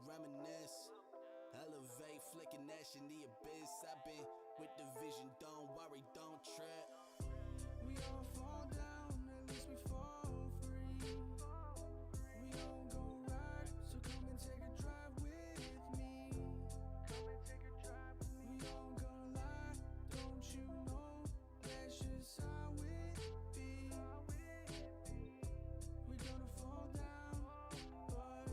reminisce. Elevate, flicking ash in the abyss. I've been with the vision, don't worry, don't trip. We all fall down, at least we fall free. We all go right, so come and take a drive with me. Come and take a drive with me. We all gonna lie, don't you know? That's just how it be. We're gonna fall down, but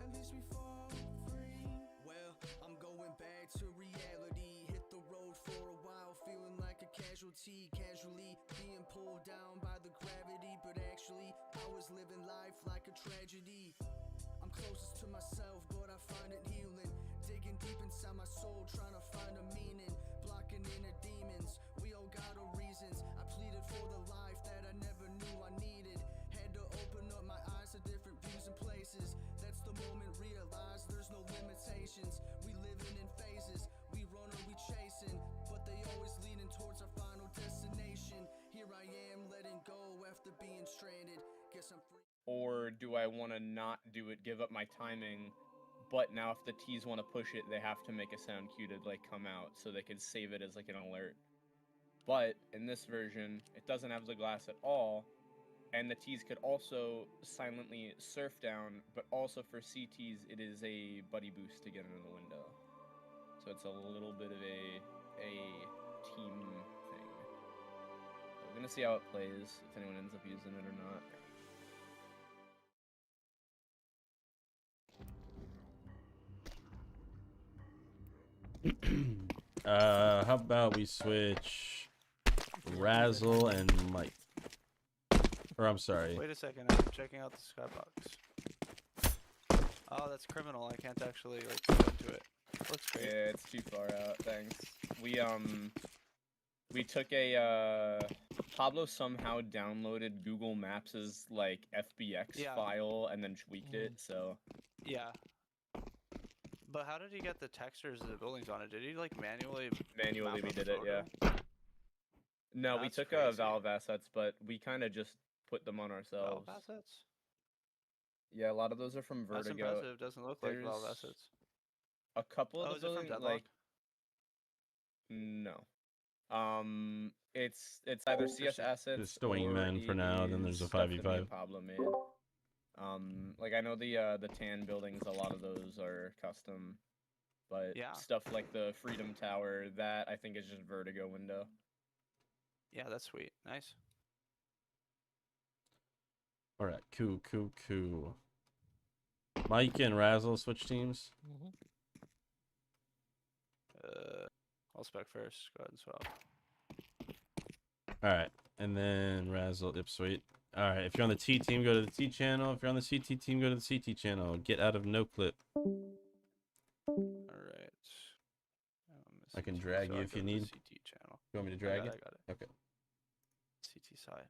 at least we fall free. Well, I'm going back to reality. Hit the road for a while, feeling like a casualty. Casually being pulled down by the gravity, but actually I was living life like a tragedy. I'm closest to myself, but I find it healing. Digging deep inside my soul, trying to find a meaning. Blocking inner demons, we all got our reasons. I pleaded for the life that I never knew I needed. Had to open up my eyes to different views and places. That's the moment realized there's no limitations. We living in phases, we run or we chasing, but they always leading towards our final destination. Here I am letting go after being stranded. Guess I'm free. Or do I want to not do it, give up my timing, but now if the T's want to push it, they have to make a sound cue to like come out so they can save it as like an alert. But in this version, it doesn't have the glass at all, and the T's could also silently surf down, but also for CTs, it is a buddy boost to get into the window. So it's a little bit of a team thing. So we're gonna see how it plays, if anyone ends up using it or not. How about we switch Razzle and Mike? Or I'm sorry. Wait a second, I'm checking out the skybox. Oh, that's criminal. I can't actually like go into it. Looks great. Yeah, it's too far out. Thanks. We took a Pablo somehow downloaded Google Maps' like FBX file and then tweaked it. So yeah. But how did he get the textures of the buildings on it? Did he like manually we did it, yeah. No, we took Valve assets, but we kind of just put them on ourselves. Valve assets? Yeah, a lot of those are from Vertigo. That's impressive. Doesn't look like Valve assets. A couple of is it from Deadlock? like no. It's either CS assets Just the wingman for now, then there's a 5v5. Pablo made. Like I know the tan buildings, a lot of those are custom, but stuff like the Freedom Tower, that I think is just Vertigo window. Yeah, that's sweet. Nice. All right, cool. Mike and Razzle switch teams. I'll spec first. Go ahead and swap. All right, and then Razzle, sweet. All right, if you're on the T team, go to the T channel. If you're on the CT team, go to the CT channel. Get out of no clip. All right. I can drag you if you need. CT channel. You want me to drag you? I got it. Okay. CT side.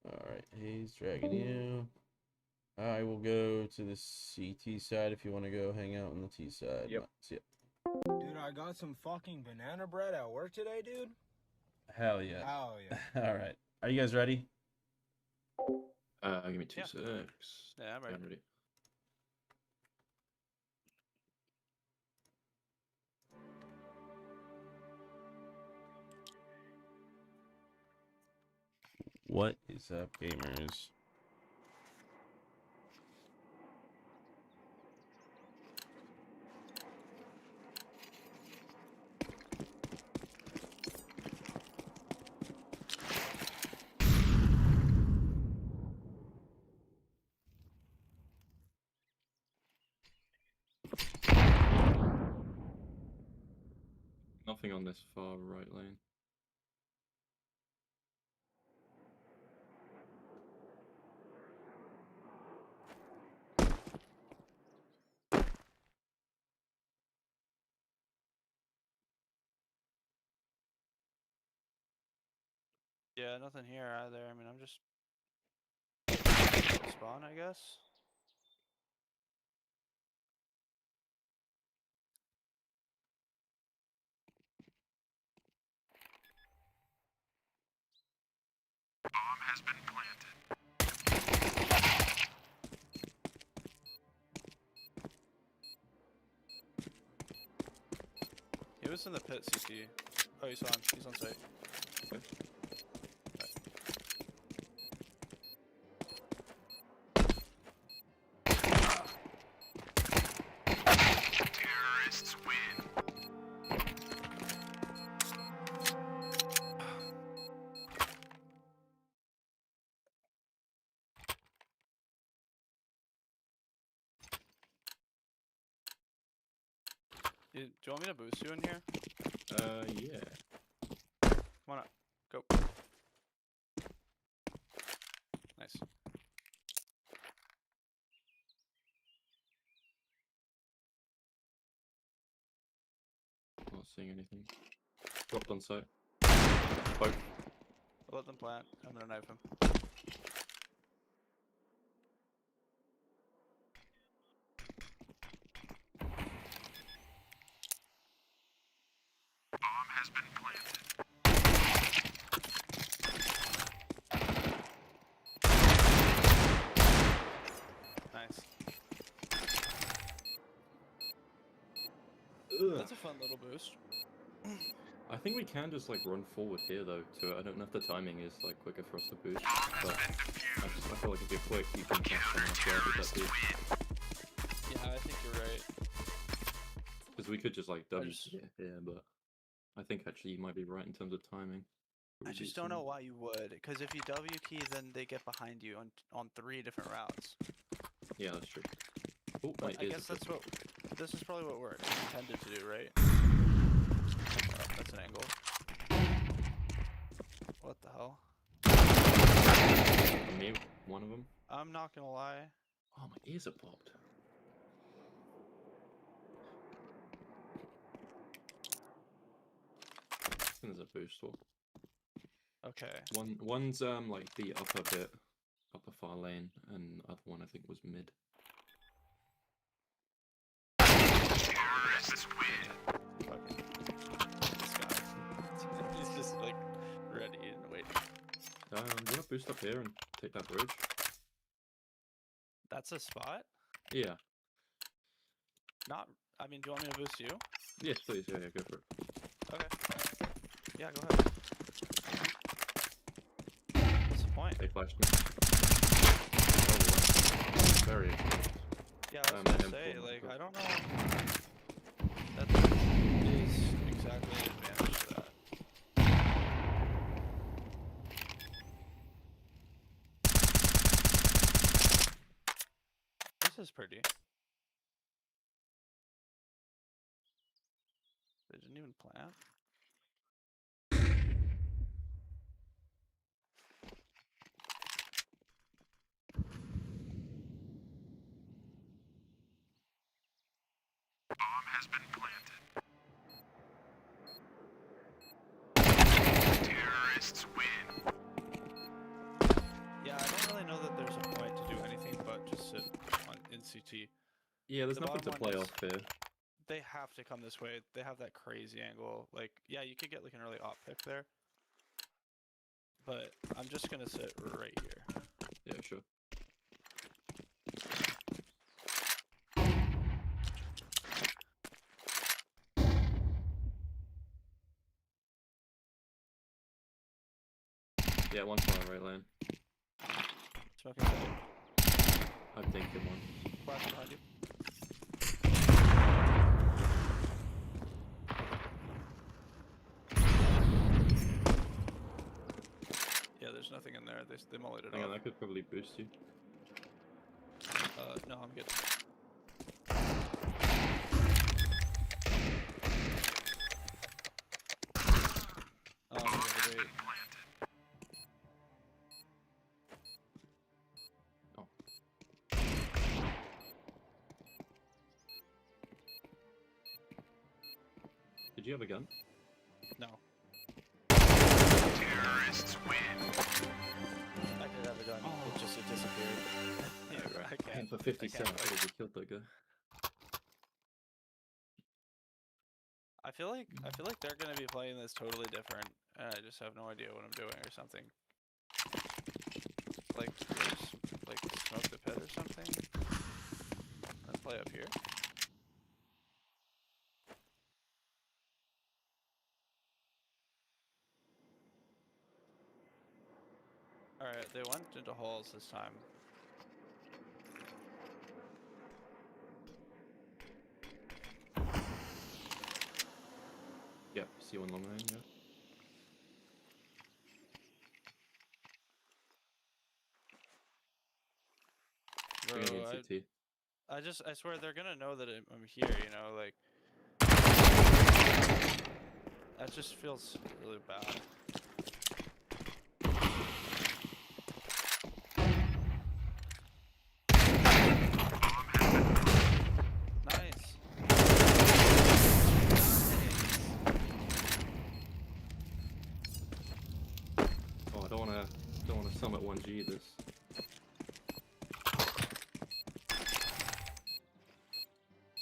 All right, he's dragging you. I will go to the CT side if you want to go hang out on the T side. Yep. See ya. Dude, I got some fucking banana bread at work today, dude. Hell yeah. Hell yeah. All right. Are you guys ready? Give me 2 secs. Yeah, I'm ready. I'm ready. What is up, gamers? Nothing on this far right lane. Yeah, nothing here either. I mean, I'm just spawn, I guess. Bomb has been planted. was in the pit, CT. Oh, he's on. He's on site. Okay. Terrorists win. Do you want me to boost you in here? Yeah. Come on up. Go. Nice. Not seeing anything. Dropped on site. Both. I'll let them plant. I'm gonna knife him. Bomb has been planted. Nice. Ugh. That's a fun little boost. I think we can just like run forward here though. To I don't know if the timing is like quicker for us to boost, but I feel like if you're quick, you can catch someone off guard with that boost. Yeah, I think you're right. Because we could just like W just- here, but I think actually you might be right in terms of timing. I just don't know why you would, because if you W key, then they get behind you on 3 different routes. Yeah, that's true. Oh, But my I ears guess are that's what this is probably what we're intended to do, right? That's an angle. What the hell? me, one of them. I'm not gonna lie. Oh, my ears are popped. There's a boost wall. Okay. One's like the upper bit, upper far lane, and the other one I think was mid. Terrorists win. Fucking this guy. He's just like ready and waiting. You wanna boost up here and take that bridge? That's a spot? Yeah. Not. I mean, do you want me to boost you? Yes, please. Yeah, go for it. Okay. Yeah, go ahead. What's the point? They flashed me. Oh, wow. Very exposed. Yeah, I was Um, gonna M4 say, might like, go. I don't know. That is exactly an advantage to that. This is pretty. They didn't even plant. Bomb has been planted. Terrorists win. Yeah, I don't really know that there's a point to do anything but just sit in CT. Yeah, there's The nothing to bottom play line off here. They have to come this way. They have that crazy angle. Like, yeah, you could get like an early op pick there. But I'm just gonna sit right here. Yeah, sure. Yeah, one far right lane. Smoking side. I think him one. Flash behind you. Yeah, there's nothing in there. They mullied it Hang on, off. I could probably boost you. No, I'm good. Yeah, they- Oh. Did you have a gun? No. Terrorists win. I did have a gun. It just disappeared. Yeah, I And can't. for 50 I can't cents, I fight. would have killed that guy. I feel like they're gonna be playing this totally different, and I just have no idea what I'm doing or something. Like smoke the pit or something, and play up here. into halls this time. Yep, see one long range, yeah. We're gonna Bro, get CT. I swear they're gonna know that I'm here, you know, like. That just feels really bad. Nice. Oh, I don't wanna summit 1G this.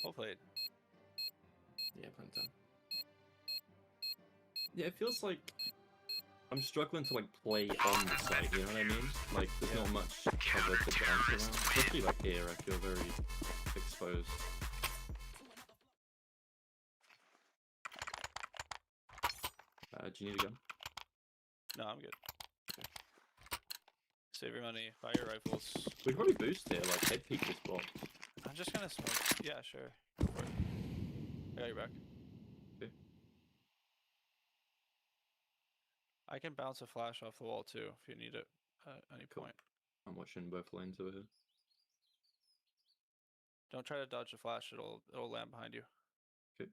Well played. Yeah, plenty of time. Yeah, it feels like I'm struggling to like play on the site, you know what I mean? Like there's not much cover to dance around. Especially like here, I feel very exposed. Do you need a gun? No, I'm good. Save your money. Buy your rifles. We could probably boost here, like head peek this block. I'm just gonna smoke. Yeah, sure. Go for it. I got your back. Okay. I can bounce a flash off the wall too if you need it at any Cool. point. I'm watching both lanes over here. Don't try to dodge the flash. It'll land behind you. Okay.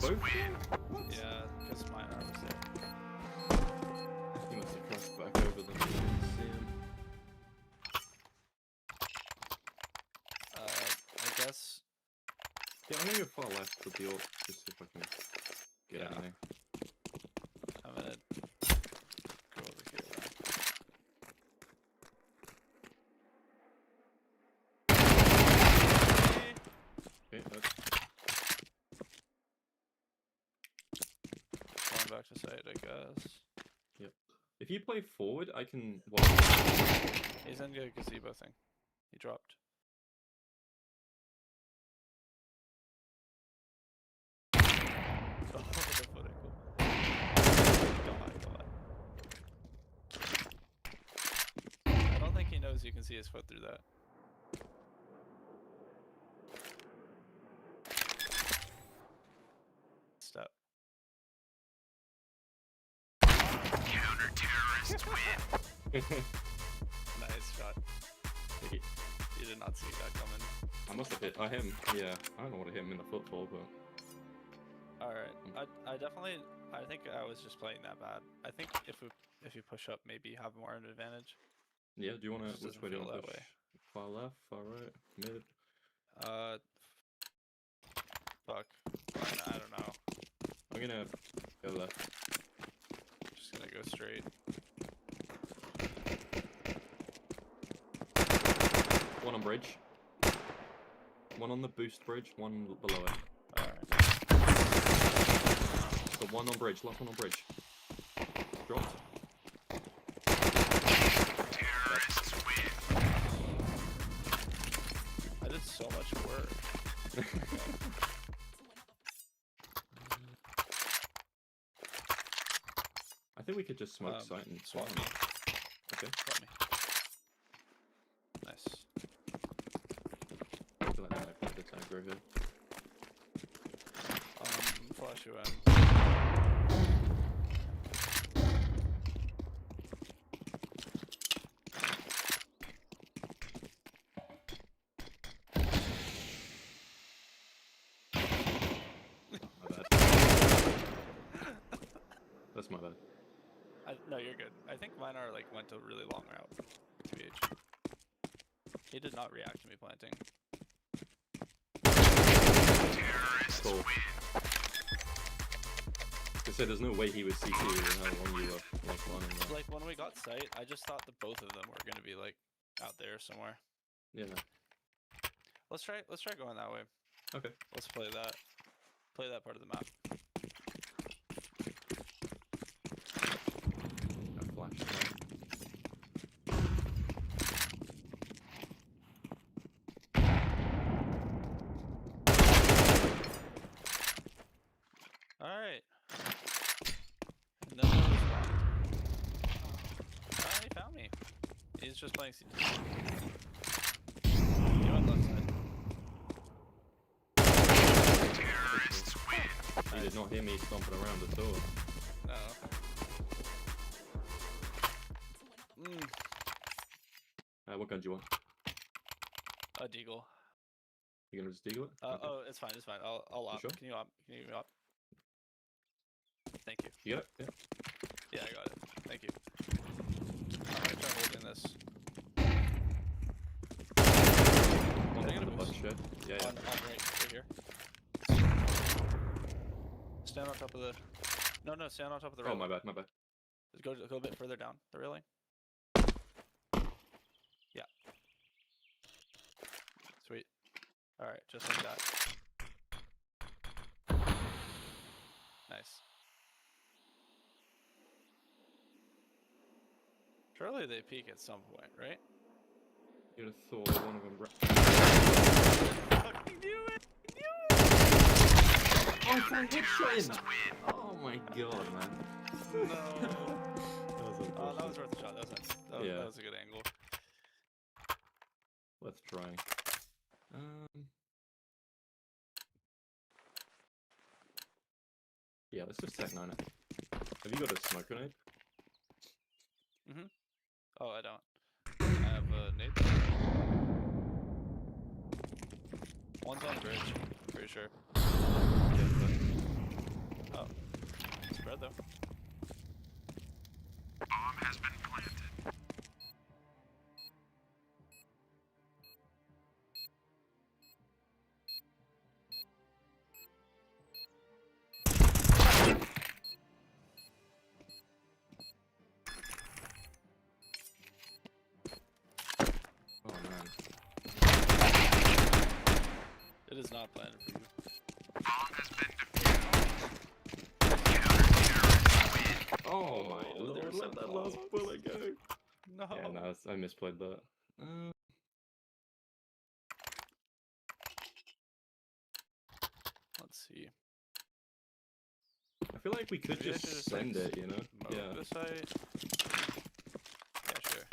Both? Yeah, because mine was there. He must have crossed back over them. See him. I guess. Yeah, I'm gonna go far left with the ult, just see if I can get Yeah. anything. I'm gonna go over here. Okay, that's Going back to site, I guess. if you play forward, I can watch. He's in the gazebo thing. He dropped. Oh, the vertical. God. I don't think he knows you can see his foot through that. Step. Counter-terrorists win. Nice shot. Thank you. You did not see that coming. I must have hit. I hit him. Yeah, I don't know what I hit him in the football, but Alright. I definitely I think I was just playing that bad. I think if you push up maybe you have more of an advantage. yeah. Do you want Just to? Which doesn't way do you feel want to that push? way. Far left, far right, mid. Fuck. I don't know. I'm gonna go left. Just gonna go straight. One on bridge. One on the boost bridge. One below it. Alright. So one on bridge. Last one on bridge. Dropped. Terrorists win. I did so much work. I think we could just smoke sight and swap spawn. me. Okay. Swap me. Nice. I feel like I might put the aggro here. Flash you in. My bad. That's my bad. No, you're good. I think mine are like went a really long route. TBH. He did not react to me planting. Terrorists Cool. win. I said there's no way he would CT with how long you were like running that. Like when we got sight, I just thought that both of them were gonna be like out there somewhere. Yeah. Let's try going that way. Okay. Let's play that. Play that part of the map. Got flash. Alright. And then there was one. Ah, he found me. He's just playing C2. He went left side. He did not hear me stomping around at all. No. What gun do you want? A deagle. You gonna just deagle it? Okay. Oh, it's fine. It's fine. I'll op. sure? Can you op? Can you op? Thank you. You got it? Yeah. Yeah, I got it. Thank you. I'm gonna try holding this. On Can I get a the bus boost? shed. Yeah, yeah. On right here. Stand on top of the. No, stand on top of the Oh, railing. my bad, my bad. Go a bit further down the railing. Yeah. Sweet. All right, just like that. Nice. Surely they peak at some point, right? You'd have thought one of them. Fucking knew it! Oh, for a headshot! Oh my god, man. No. That was Oh, that was unfortunate. worth a shot. That was nice. Yeah. That was a good angle. Let's try. Yeah, let's just tech 9 it. Have you got a smoke grenade? Oh, I don't. I have a nade. One's on the bridge. I'm pretty sure. Yeah, Oh. Spread though. Oh man. It is not planned for you. Oh my Oh, lord, they're so let that last close. bullet go. No. Yeah, no, I misplayed that. Let's see. I feel like we could Maybe I just should just, send like, it, you know? Move Yeah. the site. Yeah, sure.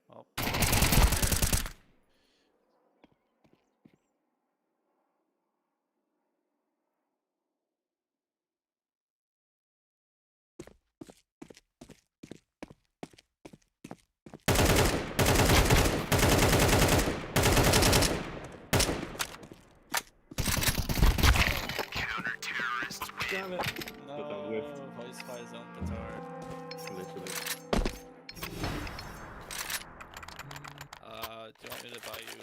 Well. Damn it! No, But that whiffed. voice by his own petard. Literally. Do you want me to buy you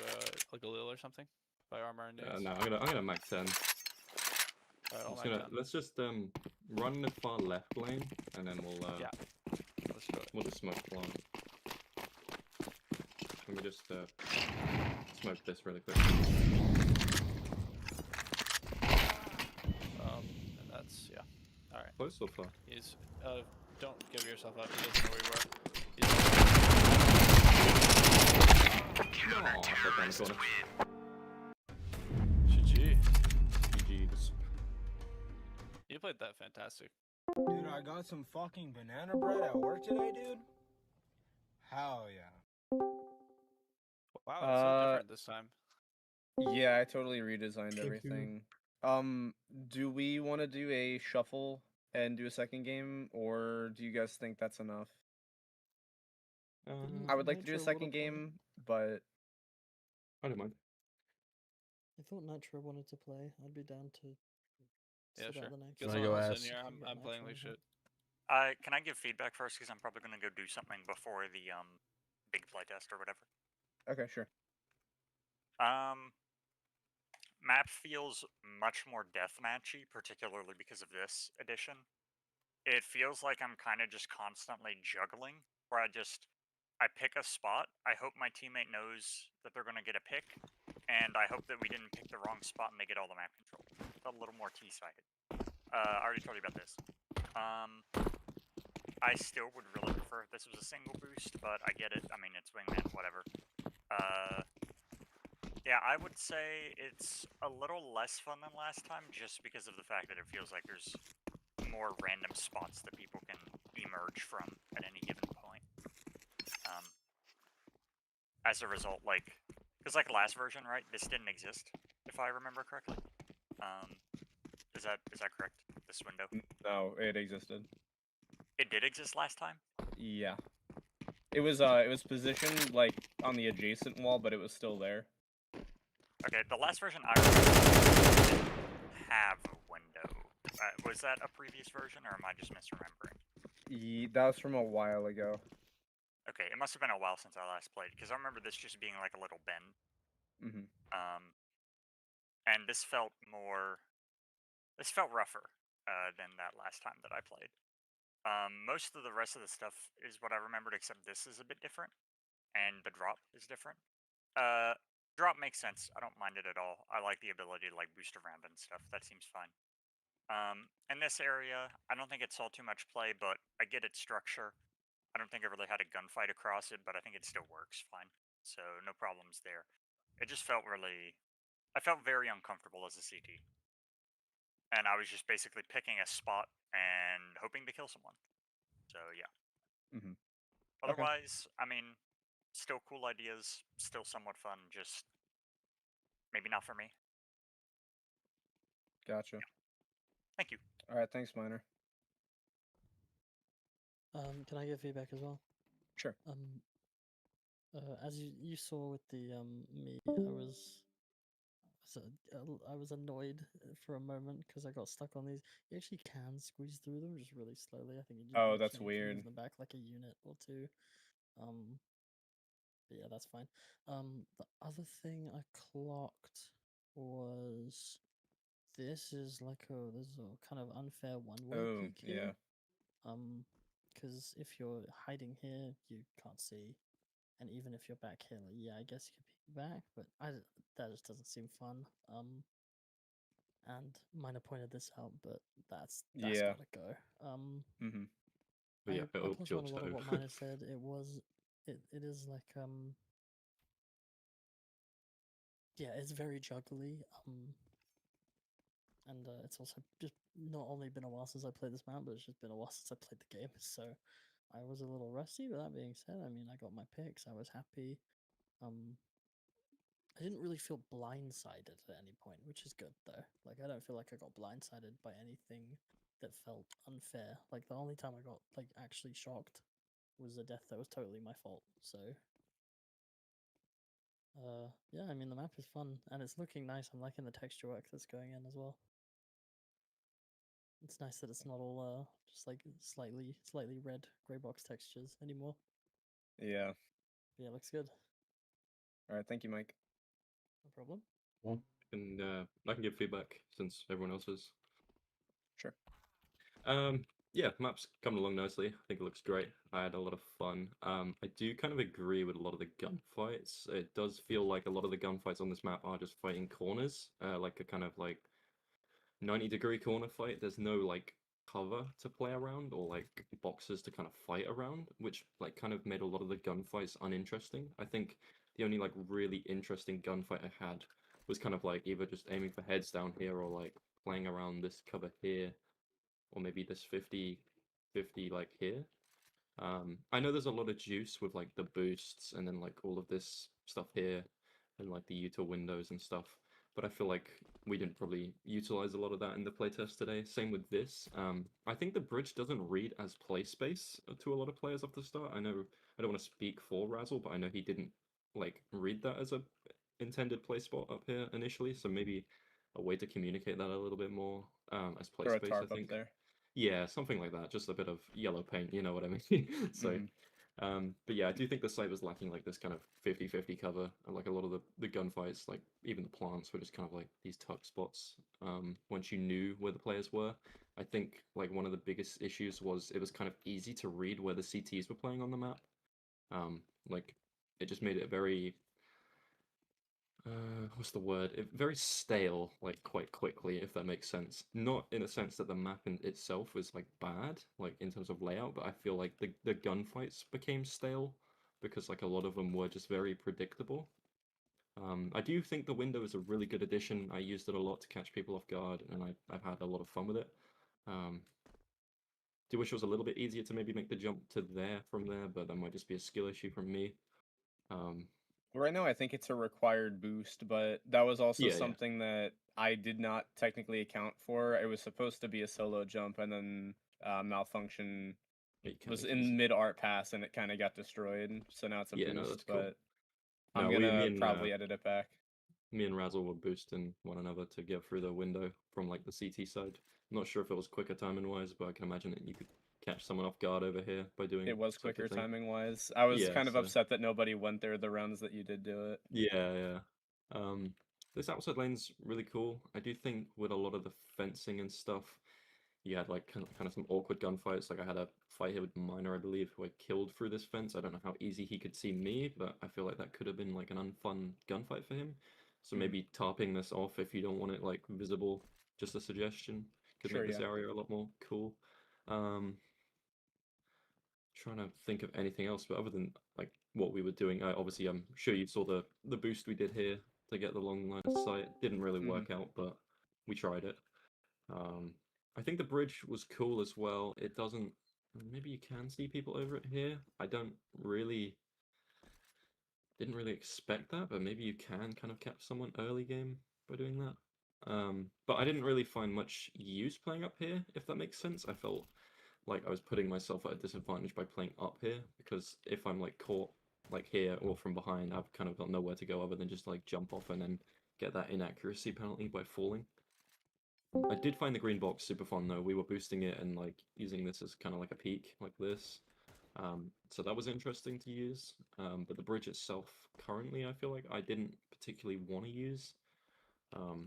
a Galil or something? Buy armor and nades? No, I'm gonna max 10. Alright, I'll max 10. Let's just run the far left lane and then we'll Yeah. Let's do it. we'll just smoke plant. Let me just smoke this really quick. And that's, yeah. Alright. Close or far? He's, don't give yourself up. He doesn't know where you are. No, I got down the corner. GG. GG's. You played that fantastic. Dude, I got some fucking banana bread at work today, dude. Hell yeah. Wow, it's so different this time. Yeah, I totally redesigned you. everything. Do we want to do a shuffle and do a second game, or do you guys think that's enough? I would like to do a Nitro wanna second play? game, but I don't mind. I thought Nitro wanted to play. I'd be down to Yeah, sit sure. out the next Get Wanna someone go else ask? in here. Get I'm playing like Nitro in. shit. Can I give feedback first? Because I'm probably gonna go do something before the big playtest or whatever. okay, sure. map feels much more deathmatchy, particularly because of this edition. It feels like I'm kind of just constantly juggling, where I pick a spot. I hope my teammate knows that they're going to get a pick, and I hope that we didn't pick the wrong spot and they get all the map control. Felt a little more T-sided. I already told you about this. I still would really prefer if this was a single boost, but I get it. I mean, it's wingman, whatever. Yeah, I would say it's a little less fun than last time, just because of the fact that it feels like there's more random spots that people can emerge from at any given point. As a result, like, because like last version, right? This didn't exist, if I remember correctly. Is that correct? This window? No, it existed. It did exist last time. Yeah. It was positioned like on the adjacent wall, but it was still there. Okay, the last version I remember didn't have a window. Was that a previous version, or am I just misremembering? That was from a while ago. Okay, it must have been a while since I last played, because I remember this just being like a little bend. Mm-hmm. And this felt rougher than that last time that I played. Most of the rest of the stuff is what I remembered, except this is a bit different, and the drop is different. Drop makes sense. I don't mind it at all. I like the ability to like boost around and stuff. That seems fine. In this area, I don't think it saw too much play, but I get its structure. I don't think I really had a gunfight across it, but I think it still works fine. So no problems there. It just felt I felt very uncomfortable as a CT. And I was just basically picking a spot and hoping to kill someone. So yeah. Mm-hmm. Otherwise, I mean, still cool ideas, still somewhat fun, just maybe not for me. Gotcha. Thank you. All right, thanks, Miner. Can I give feedback as well? Sure. As you saw with the me, I was annoyed for a moment because I got stuck on these. You actually can squeeze through them just really slowly. I think you just Oh, literally that's have to weird. move them back like a unit or two. But yeah, that's fine. The other thing I clocked was this is a kind of unfair one-way Oh, peek yeah. here. Because if you're hiding here, you can't see, and even if you're back here, like, yeah, I guess you could peek back, but that just doesn't seem fun. And Miner pointed this out, but that's Yeah. gotta go. Mm-hmm. But yeah, I it'll plus kill one a lot of Toe. what Miner said. It is like yeah, it's very juggly. And it's also just not only been a while since I played this map, but it's just been a while since I played the game. So I was a little rusty. But that being said, I mean, I got my picks. I was happy. I didn't really feel blindsided at any point, which is good though. Like I don't feel like I got blindsided by anything that felt unfair. Like the only time I got like actually shocked was a death that was totally my fault. So yeah, I mean the map is fun and it's looking nice. I'm liking the texture work that's going in as well. It's nice that it's not all just like slightly red gray box textures anymore. Yeah. Yeah, looks good. All right, thank you, Mike. No problem. And I can give feedback since everyone else is. Sure. Yeah, map's coming along nicely. I think it looks great. I had a lot of fun. I do kind of agree with a lot of the gunfights. It does feel like a lot of the gunfights on this map are just fighting corners, like a kind of like 90-degree corner fight. There's no like cover to play around or like boxes to kind of fight around, which like kind of made a lot of the gunfights uninteresting. I think the only like really interesting gunfight I had was kind of like either just aiming for heads down here or like playing around this cover here or maybe this 50-50 like here. I know there's a lot of juice with like the boosts and then like all of this stuff here and like the Utah windows and stuff, but I feel like we didn't probably utilize a lot of that in the playtest today. Same with this. I think the bridge doesn't read as play space to a lot of players off the start. I know I don't want to speak for Razzle, but I know he didn't like read that as a intended play spot up here initially, so maybe a way to communicate that a little bit more as play Throw a space, tarp I up think. there. Yeah, something like that. Just a bit of yellow paint, you know what I mean? So Mhm. But yeah, I do think the site was lacking like this kind of 50-50 cover, and like a lot of the gunfights, like even the plants were just kind of like these tuck spots. Once you knew where the players were, I think like one of the biggest issues was it was kind of easy to read where the CTs were playing on the map. Like it just made it very what's the word? Very stale, like quite quickly, if that makes sense. Not in a sense that the map in itself was like bad, like in terms of layout, but I feel like the gunfights became stale because like a lot of them were just very predictable. I do think the window is a really good addition. I used it a lot to catch people off guard, and I've had a lot of fun with it. Um, do wish it was a little bit easier to maybe make the jump to there from there, but that might just be a skill issue from me. Um, Right now, I think it's a required boost, but that was also yeah, yeah, something that I did not technically account for. It was supposed to be a solo jump, and then malfunction it can was make in easy. mid art pass, and it kind of got destroyed. So now it's a Yeah, no, that's boost, cool. but I'm No, me gonna and probably edit it back. me and Razzle were boosting one another to get through the window from like the CT side. I'm not sure if it was quicker timing wise, but I can imagine that you could catch someone off guard over here by doing It was such a quicker thing. timing wise. I was Yeah, kind of so upset that nobody went there the rounds that you did do it. yeah, yeah. This outside lane's really cool. I do think with a lot of the fencing and stuff, you had like kind of some awkward gunfights. Like I had a fight here with Miner, I believe, who I killed through this fence. I don't know how easy he could see me, but I feel like that could have been like an unfun gunfight for him. So Mhm. maybe tarping this off if you don't want it like visible, just a suggestion, could Sure, make this yeah. area a lot more cool. Um, Trying to think of anything else, but other than like what we were doing, obviously I'm sure you saw the boost we did here to get the long line of sight. Didn't really Mhm. work out, but we tried it. Um, I think the bridge was cool as well. It doesn't. Maybe you can see people over it here. I don't really didn't really expect that, but maybe you can kind of catch someone early game by doing that. But I didn't really find much use playing up here, if that makes sense. I felt like I was putting myself at a disadvantage by playing up here because if I'm like caught like here or from behind, I've kind of got nowhere to go other than just like jump off and then get that inaccuracy penalty by falling. I did find the green box super fun though. We were boosting it and like using this as kind of like a peak like this. So that was interesting to use. But the bridge itself currently I feel like I didn't particularly want to use.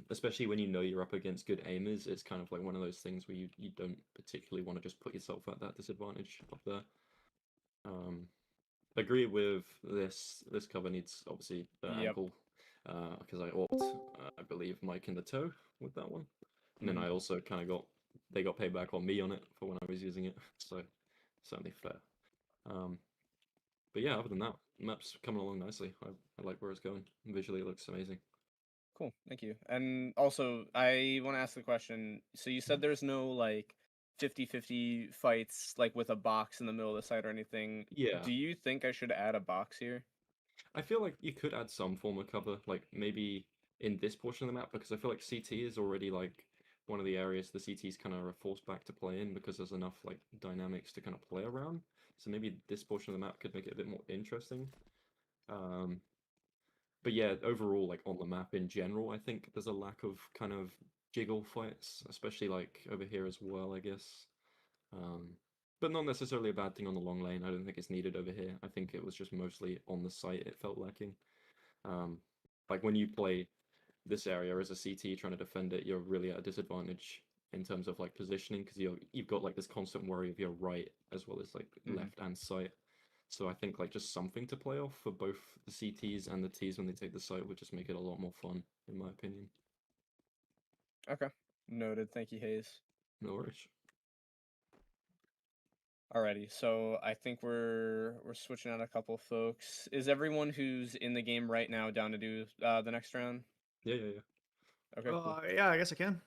Especially when you know you're up against good aimers, it's kind of like one of those things where you don't particularly want to just put yourself at that disadvantage up there. Um, Agree with this cover needs obviously the Yep. ankle because I opt I believe Mike in the toe with that one. And then Mhm. I also kind of they got payback on me on it for when I was using it, so certainly fair. Um, but yeah, other than that, map's coming along nicely. I like where it's going. Visually, it looks amazing. Cool, thank you. And also, I want to ask the question. So you said there's no like 50-50 fights like with a box in the middle of the site or anything. Yeah, Do you think I should add a box here? I feel like you could add some form of cover, like maybe in this portion of the map, because I feel like CT is already like one of the areas the CTs kind of are forced back to play in because there's enough like dynamics to kind of play around. So maybe this portion of the map could make it a bit more interesting. Um, but yeah, overall, like on the map in general, I think there's a lack of kind of jiggle fights, especially like over here as well, I guess. Um, but not necessarily a bad thing on the long lane. I don't think it's needed over here. I think it was just mostly on the site it felt lacking. Um, like when you play this area as a CT trying to defend it, you're really at a disadvantage in terms of like positioning because you've got like this constant worry of your right as well as like Mhm. left and site. So I think like just something to play off for both the CTs and the Ts when they take the site would just make it a lot more fun, in my opinion. Okay, noted. Thank you, Hayes. No worries. Alrighty, so I think we're switching out a couple folks. Is everyone who's in the game right now down to do the next round? Yeah, yeah, yeah. Okay, cool. Yeah, I guess I can.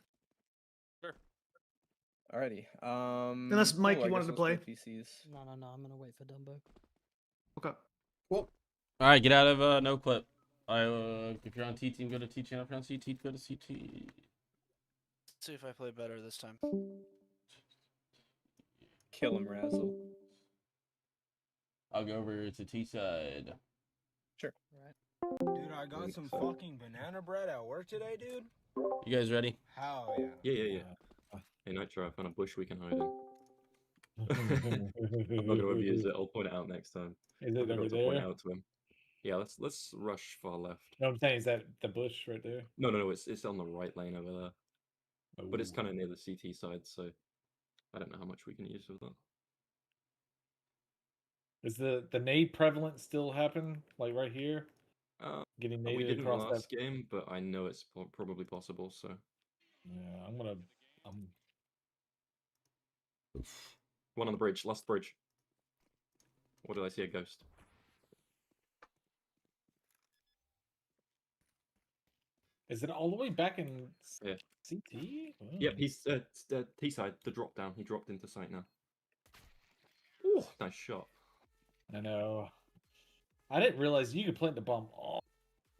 Sure. Alrighty. Unless Mike, Cool, you I wanted guess to let's go play. PCs. No, I'm gonna wait for Dumbo. Okay. All right, get out of no clip. If you're on T team, go to T channel. If you're on CT, go to CT. Let's see if I play better this time. Kill him, Razzle. I'll go over to T side. Sure. Right. Dude, I got some fucking banana bread at work today, dude. You guys ready? Hell yeah. Yeah, yeah, yeah. Hey, Nitro, I found a bush we can hide in. I'm not gonna abuse it. I'll point it out next time. Is I it forgot over to point there? out to him. Yeah, let's rush far left. No, I'm saying, is that the bush right there? No, it's on the right lane over there. But it's Ooh. kind of near the CT side, so I don't know how much we can use with that. Is the nade prevalent still happen, like right here? Getting We naded didn't across that. last game, but I know it's probably possible. So Yeah, I'm one on the bridge, last bridge. Or did I see a ghost? Is it all the way back in Yeah. CT? Oh. Yep, he's T side. The drop down. He dropped into sight now. Ooh, nice shot. I know. I didn't realize you could plant the bomb all.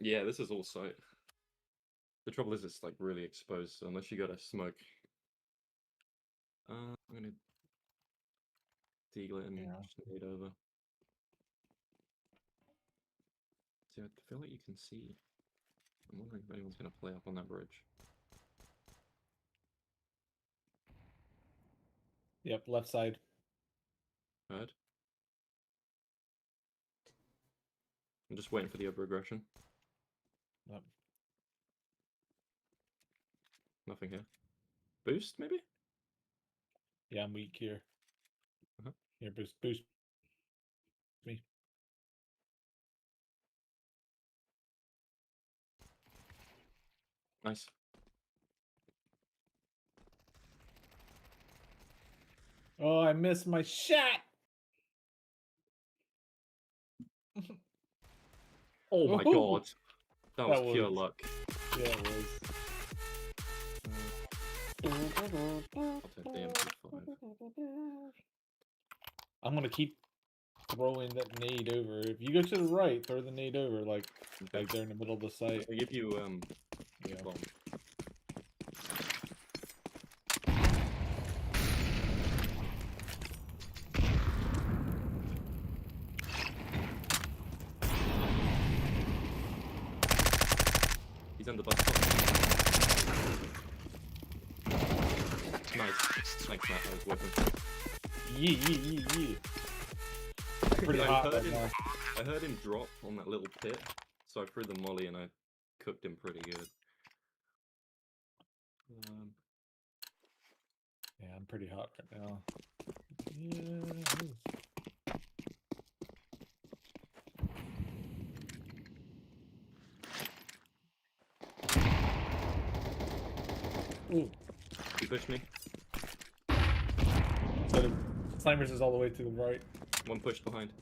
Yeah, this is all sight. The trouble is, it's like really exposed. So unless you got a smoke, I'm gonna deagle it and just nade over. See, I feel like you can see. I'm wondering if anyone's gonna play up on that bridge. Yep, left side. Heard. I'm just waiting for the over-aggression. Yep. Nothing here. Boost, maybe? Yeah, I'm weak here. Here, boost me. Nice. Oh, I missed my shot. Oh my god. That was pure luck. Yeah, it was. I'll take the MP5. I'm gonna keep throwing that nade over. If you go to the right, throw the nade over, like there in the middle of the site. I give you yeah. bomb. He's under bus stop. Nice. Thanks, Matt. I was working. Yeah. Pretty hot right now. I heard him drop on that little pit, so I threw the molly and I cooked him pretty good. Yeah, I'm pretty hot right now. Yeah. Ooh. He pushed me. So the Slimers is all the way to the right. One pushed behind.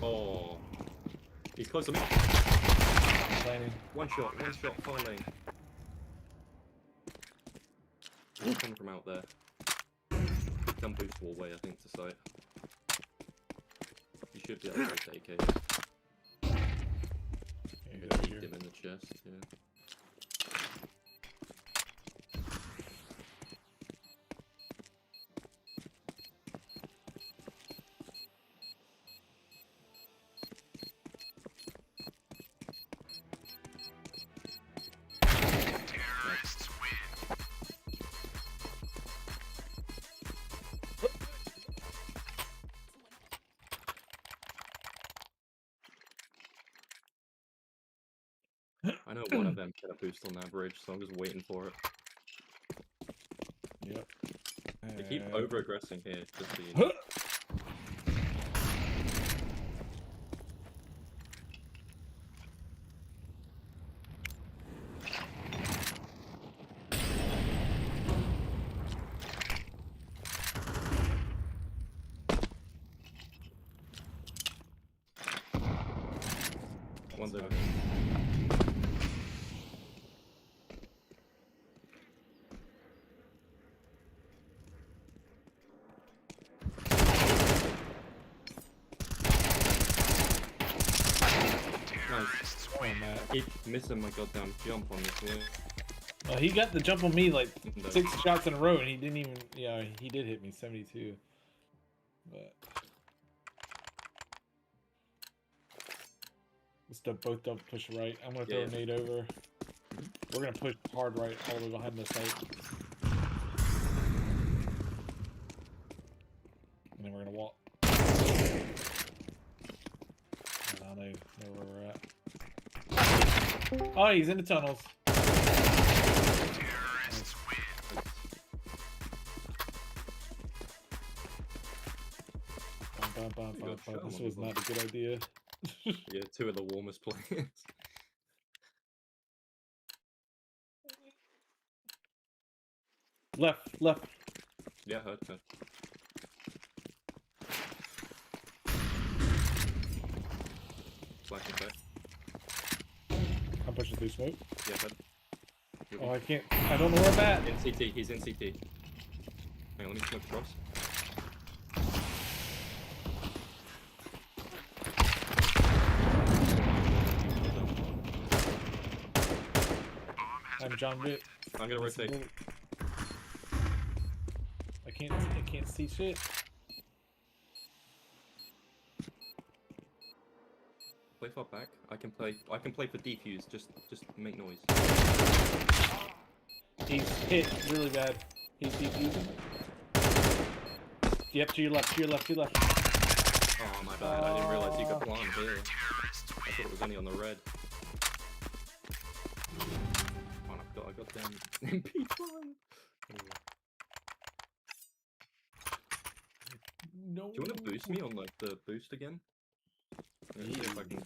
Oh. He's close to me. Planning. One shot, far lane. He's coming from out there. Come boost all way, I think, to sight. You should be able to take AK. Hit him in the chest, yeah. I know one of them get a boost on that bridge, so I'm just waiting for it. Yep. They keep over-aggressing here, just so you know. One's over here. Nice. Oh, Matt. Keep missing my goddamn jump on this one. Well, he got the jump on me like 6 shots in a row, and he didn't even. Yeah, he did hit me 72. But let's both double push right. I'm gonna throw a nade over. We're gonna push hard right all the way behind the site. then we're gonna walk. I don't know where we're at. Oh, he's in the tunnels. This was not a good idea. Yeah, 2 of the warmest players. Left. Yeah, heard. Slack and back. I'm pushing through smoke. Yeah, heard. Oh, I can't. I don't know where I'm at. In CT, he's in CT. Hang on, let me smoke across. I'm John Wick. I'm gonna rotate. I can't see shit. Play far back. I can play for defuse. Just make noise. He's hit really bad. He's defusing. Yep, to your left. Oh my bad. I didn't realize you could plant here. I thought it was only on the red. Oh, I got them MP flying. No. Do you want to boost me on like the boost again? Let's see if I can.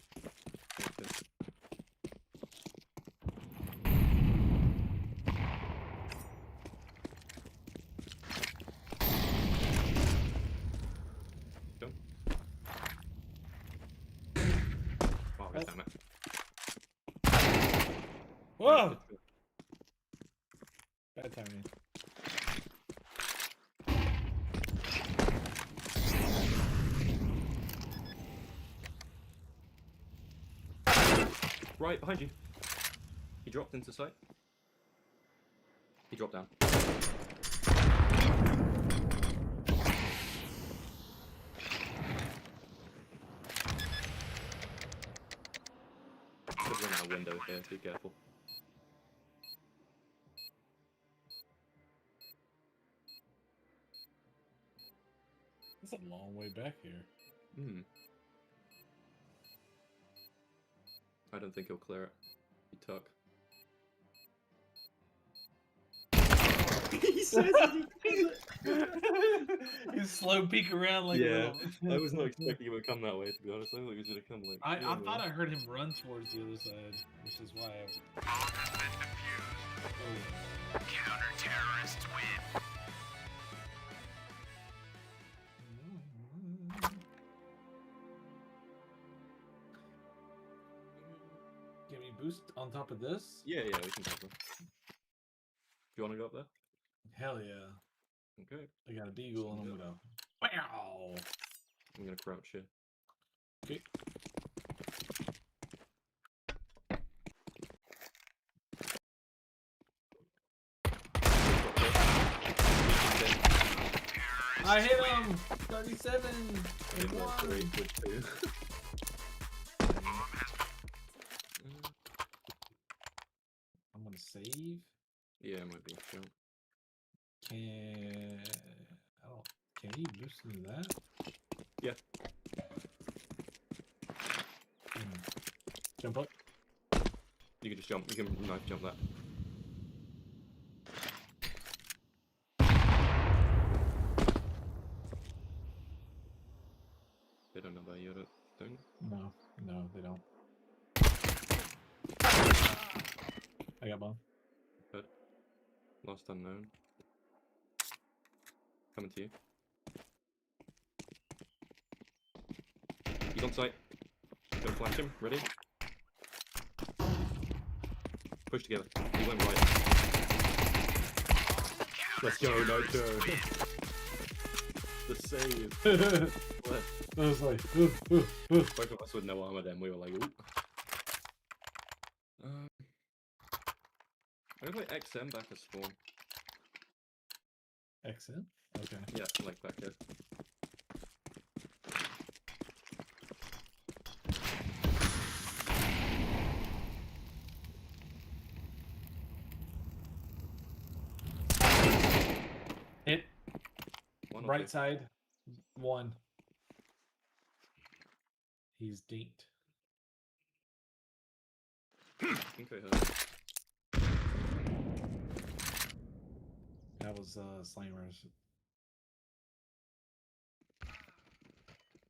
Oh, god damn it. Whoa! Bad timing. Right behind you. He dropped into sight. He dropped down. Could run out a window here, be careful. That's a long way back here. I don't think he'll clear it. He took. He says You slow peek around like yeah, I was not expecting he would come that way, to be honest. I thought he was going to come like... I thought I heard him run towards the other side, which is why I... Counter-terrorists win. Give me boost on top of this? Yeah, we can cover. Do you want to go up there? Hell yeah. Okay. I got a deagle and I'm gonna... Wow! I'm gonna crouch here. Okay. I hit him! 37! I hit that 3 with 2. I'm gonna save. Yeah, it might be a shout. Can he boost into that? Yeah. Jump up. You can just jump. You can knife jump that. They don't know about you, don't? No, they don't. I got bomb. Good. Lost unknown. Coming to you. He's on site. Gonna flash him. Ready? Push together. He went right. Let's go, Nacho. The save. I was like, Both of us with no armor then, we were like, oop. I'm gonna play XM back at spawn. XM? Okay. Yeah, like back here. Hit. One Right side. 1. He's dinked. I think I heard. That was Slamers.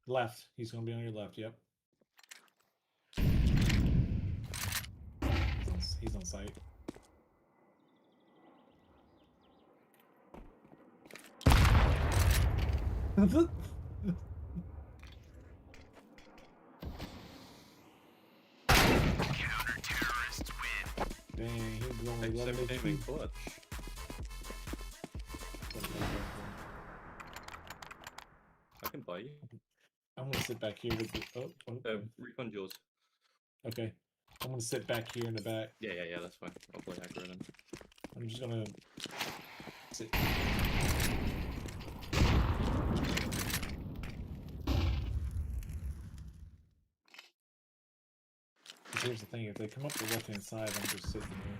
Left. He's gonna be on your left. Yep. He's on site. Dang, he's only Except level aiming 2. clutch. I can buy you. I'm gonna sit back here with the. Refund yours. Okay. I'm gonna sit back here in the back. Yeah, that's fine. I'll play aggro then. I'm just gonna sit. Here's the thing: if they come up the left-hand side, I'm just sitting here.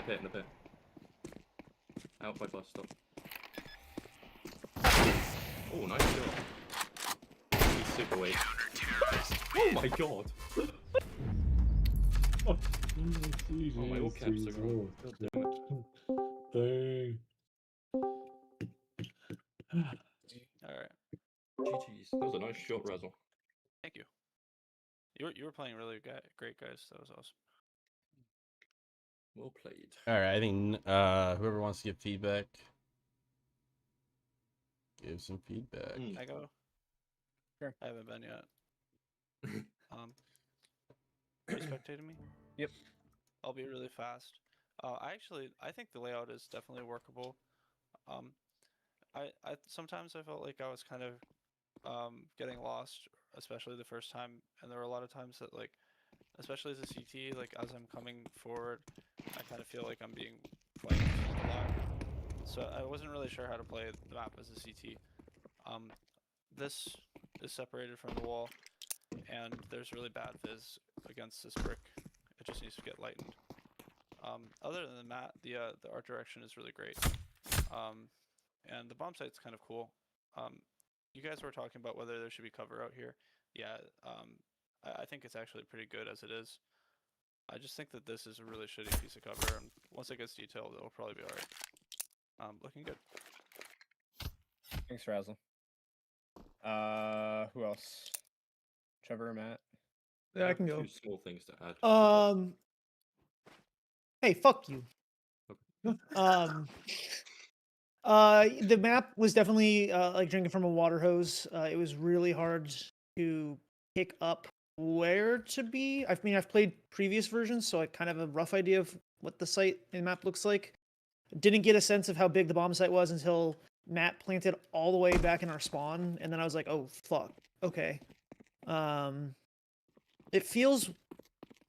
In the pit. Out by bus stop. Oh, nice shot. He's super weak. Oh my god! Oh, my all caps are gone. God damn it. Alright. GG's. That was a nice shot, Razzle. Thank you. You were playing really great, guys. That was awesome. Well played. All right, I think whoever wants to give feedback, give some feedback. I go. Sure. I haven't been yet. Are you spectating me? Yep. I'll be really fast. I think the layout is definitely workable. I sometimes I felt like I was kind of getting lost, especially the first time, and there were a lot of times that, like, especially as a CT, like as I'm coming forward, I kind of feel like I'm being flanked a lot. So I wasn't really sure how to play the map as a CT. This is separated from the wall, and there's really bad viz against this brick. It just needs to get lightened. Other than that, the art direction is really great, and the bomb site's kind of cool. You guys were talking about whether there should be cover out here. Yeah, I think it's actually pretty good as it is. I just think that this is a really shitty piece of cover, and once it gets detailed, it'll probably be alright. Looking good. Thanks, Razzle. Who else? Trevor or Matt? Yeah, I can go. Two small things to add. Hey, fuck you. The map was definitely like drinking from a water hose. It was really hard to pick up where to be. I mean, I've played previous versions, so I kind of have a rough idea of what the site and map looks like. Didn't get a sense of how big the bomb site was until Matt planted all the way back in our spawn, and then I was like, oh, fuck. Okay. It feels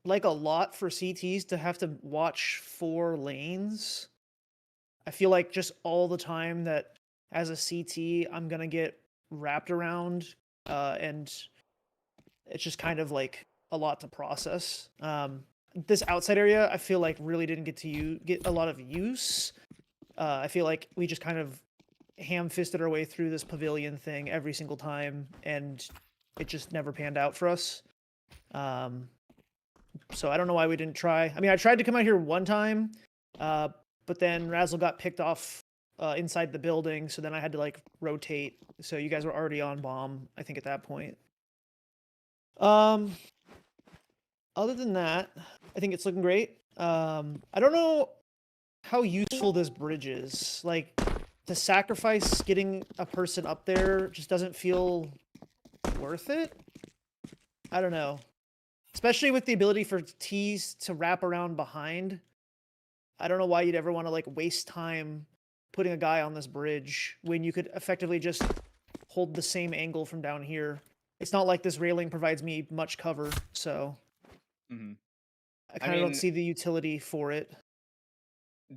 like a lot for CTs to have to watch 4 lanes. I feel like just all the time that as a CT, I'm going to get wrapped around, and it's just kind of like a lot to process. This outside area, I feel like really didn't get a lot of use. I feel like we just kind of ham-fisted our way through this pavilion thing every single time, and it just never panned out for us. So I don't know why we didn't try. I mean, I tried to come out here one time, but then Razzle got picked off inside the building, so then I had to like rotate. So you guys were already on bomb, I think, at that point. Other than that, I think it's looking great. I don't know how useful this bridge is. Like, to sacrifice getting a person up there just doesn't feel worth it. I don't know. Especially with the ability for T's to wrap around behind. I don't know why you'd ever want to like waste time putting a guy on this bridge when you could effectively just hold the same angle from down here. It's not like this railing provides me much cover, so Mm-hmm. I kind of mean- don't see the utility for it.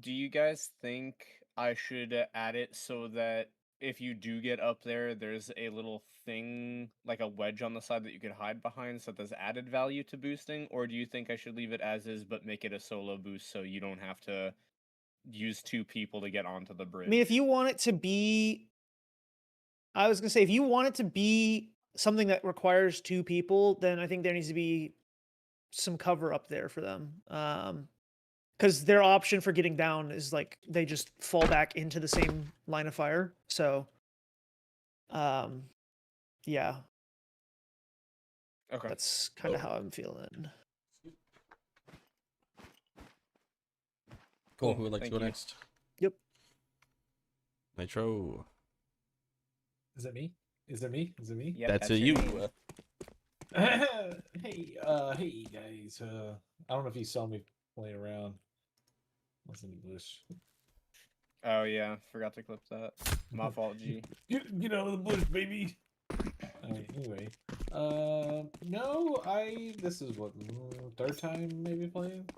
Do you guys think I should add it so that if you do get up there, there's a little thing, like a wedge on the side that you could hide behind, so there's added value to boosting? Or do you think I should leave it as is, but make it a solo boost so you don't have to use 2 people to get onto the bridge? I mean, if you want it to be, I was gonna say, if you want it to be something that requires 2 people, then I think there needs to be some cover up there for them. Because their option for getting down is like they just fall back into the same line of fire. So, yeah, Okay. that's kind of how I'm feeling. Cool. Who would like to Thank go you. next? Yep. Nitro. Is it me? Is it me? Is it me? Yeah, That's your you. name. Hey guys. I don't know if you saw me playing around. Was in the bush. Oh yeah, forgot to clip that. My fault, G. Get out of the bush, baby. Anyway, no, this is what, 3rd time maybe playing,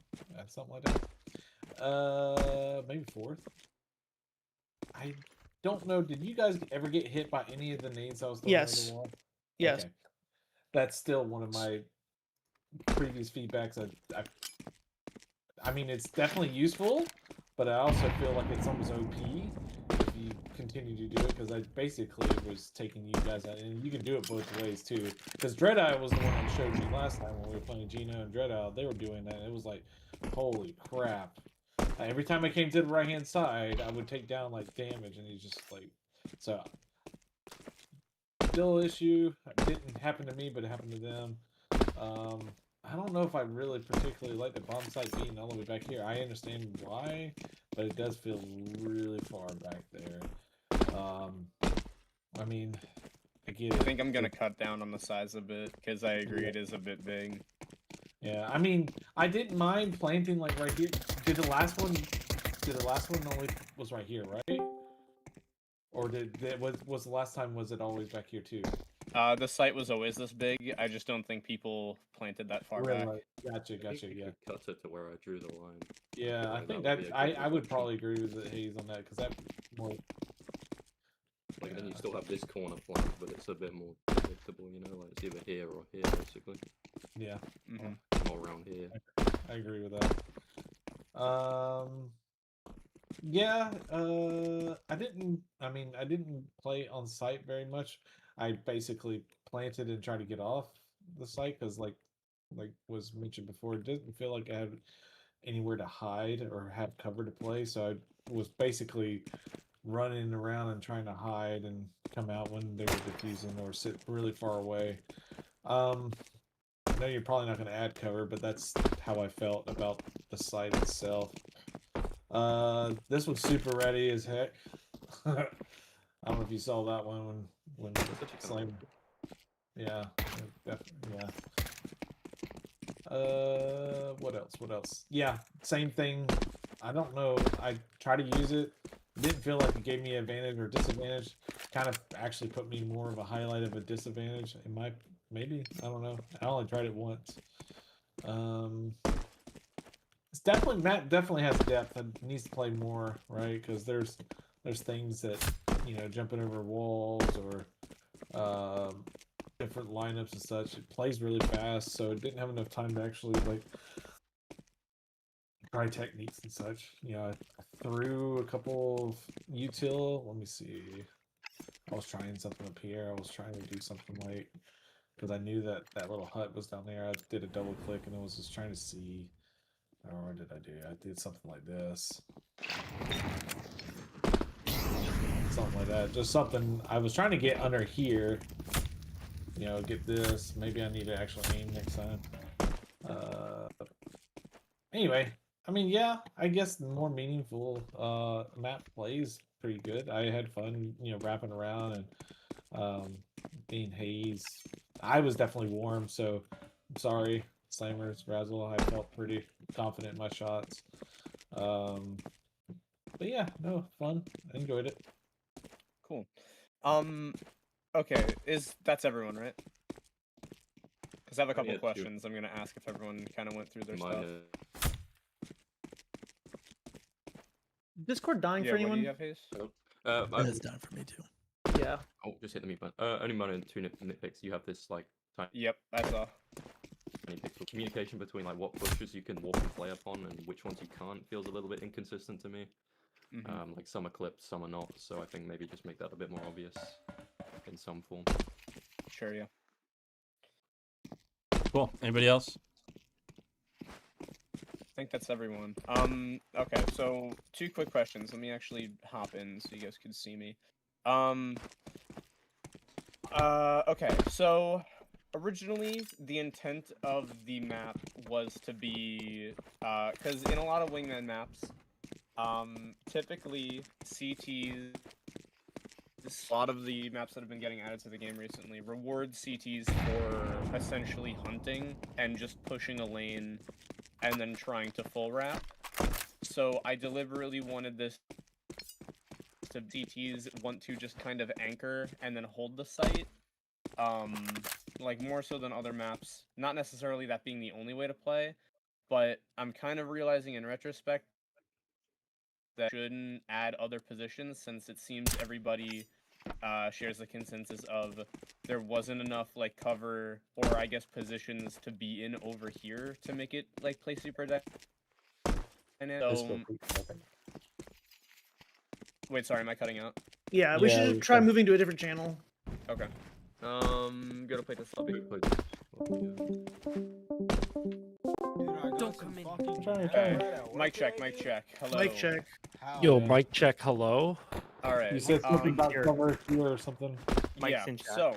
something like that. Maybe 4th. I don't know. Did you guys ever get hit by any of the nades I was throwing over Yes. the wall? Yes. Okay. That's still one of my previous feedbacks. I mean, it's definitely useful, but I also feel like it's almost OP if you continue to do it, because I basically was taking you guys out, and you can do it both ways too. Because Dreadeye was the one that showed me last time when we were playing Gino and Dreadeye. They were doing that, and it was like, holy crap. Every time I came to the right-hand side, I would take down, like, damage, and he's just, like... So, still issue. It didn't happen to me, but it happened to them. I don't know if I really particularly like the bomb site being all the way back here. I understand why, but it does feel really far back there. I mean, I get it. I think I'm gonna cut down on the size a bit, because I agree it is a bit big. Yeah, I mean, I didn't mind planting like right here. Did the last one only was right here, right? Or was the last time, was it always back here too? The site was always this big. I just don't think people planted that far back. Right. Gotcha, yeah. Cut it to where I drew the line. Yeah, I Like, think that would that be a good I would reflection. probably agree with the Hayes on that, because that more. Like, then you Yeah, still have this corner flank, but it's a bit more predictable, you know? Like, it's either here or here, basically. Yeah, Mm-hmm. Or around here. I agree with that. Yeah, I didn't play on site very much. I basically planted and tried to get off the site because, like was mentioned before, it didn't feel like I had anywhere to hide or have cover to play. So I was basically running around and trying to hide and come out when they were defusing or sit really far away. I know you're probably not going to add cover, but that's how I felt about the site itself. This was super ready as heck. I don't know if you saw that one when Slam. Yeah, yeah. What else? Yeah, same thing. I don't know. I tried to use it. Didn't feel like it gave me advantage or disadvantage. Kind of actually put me more of a highlight of a disadvantage. Maybe, I don't know. I only tried it once. It's definitely, Matt definitely has depth and needs to play more, right? Because there's things that, jumping over walls or different lineups and such. It plays really fast, so it didn't have enough time to actually like try techniques and such. I threw a couple of util. Let me see. I was trying something up here. I was trying to do something like, because I knew that little hut was down there. I did a double click and I was just trying to see. Or what did I do? I did something like this. Something like that. Just something. I was trying to get under here. Get this. Maybe I need to actually aim next time. Anyway, I mean, yeah, I guess the more meaningful map plays pretty good. I had fun, wrapping around and being Hayes. I was definitely warm, so I'm sorry, Slammers, Razzle. I felt pretty confident in my shots. But yeah, no, fun. I enjoyed it. Cool. Okay, that's everyone, right? Because I have a couple yeah, two. questions. I'm gonna ask if everyone kind of went through their Mine stuff. Discord dying Yeah, for what do anyone? you have, Hayes? That's done for me too. Yeah. Oh, just hit the mute button. Only mine and two nitpicks. You have this like tiny Yep, I saw. pixel communication between like what bushes you can walk and play upon and which ones you can't feels a little bit inconsistent to me. Like some are clipped, some are not. So I think maybe just make that a bit more obvious in some form. Sure, yeah. Cool. Anybody else? I think that's everyone. Okay, so 2 quick questions. Let me actually hop in so you guys can see me. Okay, so originally the intent of the map was to be, because in a lot of Wingman maps, typically CTs, a lot of the maps that have been getting added to the game recently reward CTs for essentially hunting and just pushing a lane and then trying to full wrap. So I deliberately wanted this to CTs want to just kind of anchor and then hold the site. Like more so than other maps. Not necessarily that being the only way to play, but I'm kind of realizing in retrospect that shouldn't add other positions since it seems everybody shares the consensus of there wasn't enough like cover or I guess positions to be in over here to make it like play super deck. So, wait, sorry, am I cutting out? Yeah, we should try moving to a different channel. Okay. Go to play this lobby. Don't come in. Mic check, mic check. Hello. Mic check. Yo, mic check. Hello. All right. You said something about cover here or something. Yeah. So,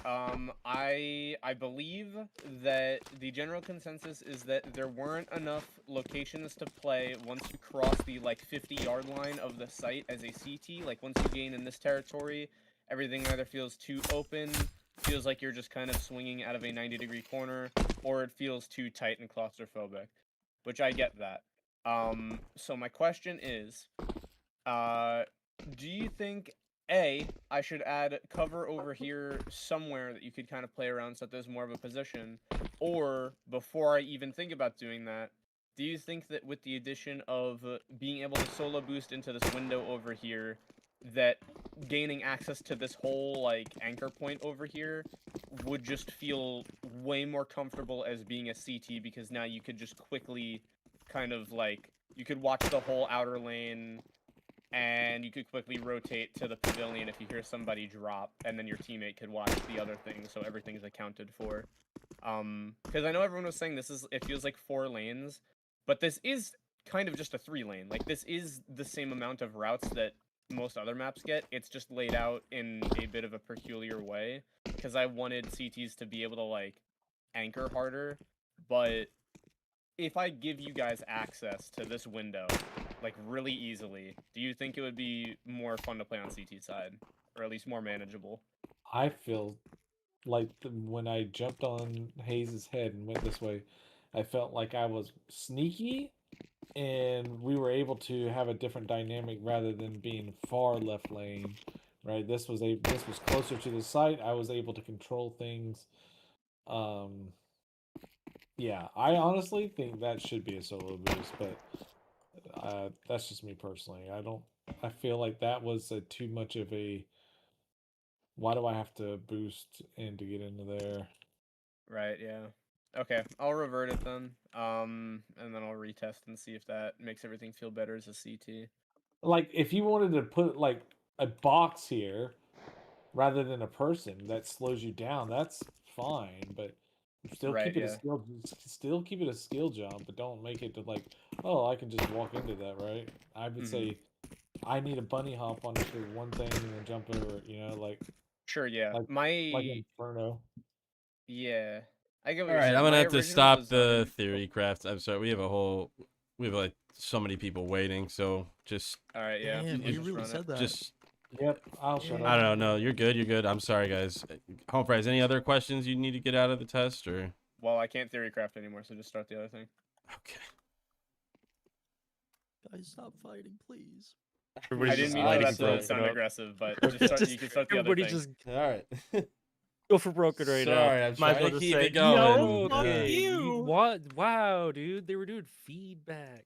I believe that the general consensus is that there weren't enough locations to play once you cross the like 50-yard line of the site as a CT. Like once you gain in this territory, everything either feels too open, feels like you're just kind of swinging out of a 90-degree corner, or it feels too tight and claustrophobic, which I get that. So my question is, do you think I should add cover over here somewhere that you could kind of play around so that there's more of a position? Or, before I even think about doing that, do you think that with the addition of being able to solo boost into this window over here, that gaining access to this whole, like, anchor point over here would just feel way more comfortable as being a CT because now you could just quickly kind of, like, you could watch the whole outer lane and you could quickly rotate to the pavilion if you hear somebody drop, and then your teammate could watch the other thing, so everything's accounted for. Because I know everyone was saying it feels like 4 lanes, but this is kind of just a 3-lane. Like, this is the same amount of routes that most other maps get. It's just laid out in a bit of a peculiar way, because I wanted CTs to be able to, like, anchor harder, but if I give you guys access to this window, like, really easily, do you think it would be more fun to play on CT side? Or at least more manageable? I feel like when I jumped on Hayes' head and went this way, I felt like I was sneaky and we were able to have a different dynamic rather than being far left lane, right? This was closer to the site. I was able to control things. Yeah, I honestly think that should be a solo boost, but that's just me personally. I feel like that was too much of a, why do I have to boost in to get into there? Right, yeah. Okay, I'll revert it then. And then I'll retest and see if that makes everything feel better as a CT. Like, if you wanted to put like a box here rather than a person that slows you down, that's fine, but still Right, keep it yeah. still keep it a skill jump, but don't make it to like, oh, I can just walk into that, right? I would say I need a bunny hop onto one thing and then jump over it, like Sure, yeah. like Inferno. Yeah. I get what All you're right, saying. I'm gonna My have to original stop design... the theory craft. I'm sorry, we have like so many people waiting, so just. Alright, yeah. Damn, you really said that. Just. Yep, I'll shut up. I don't know. No, you're good. You're good. I'm sorry, guys. Home Fries, any other questions you need to get out of the test, or? Well, I can't theory craft anymore, so just start the other thing. Okay. Guys, stop fighting, please. I Everybody's didn't just mean for lighting that to broken sound up. aggressive, but just start, you can start the other Everybody thing. just All right. go for broken right now. Sorry, I'm Might as trying well to just keep say, it going. No, fuck Yeah. you. What? Wow, dude. They were doing feedback.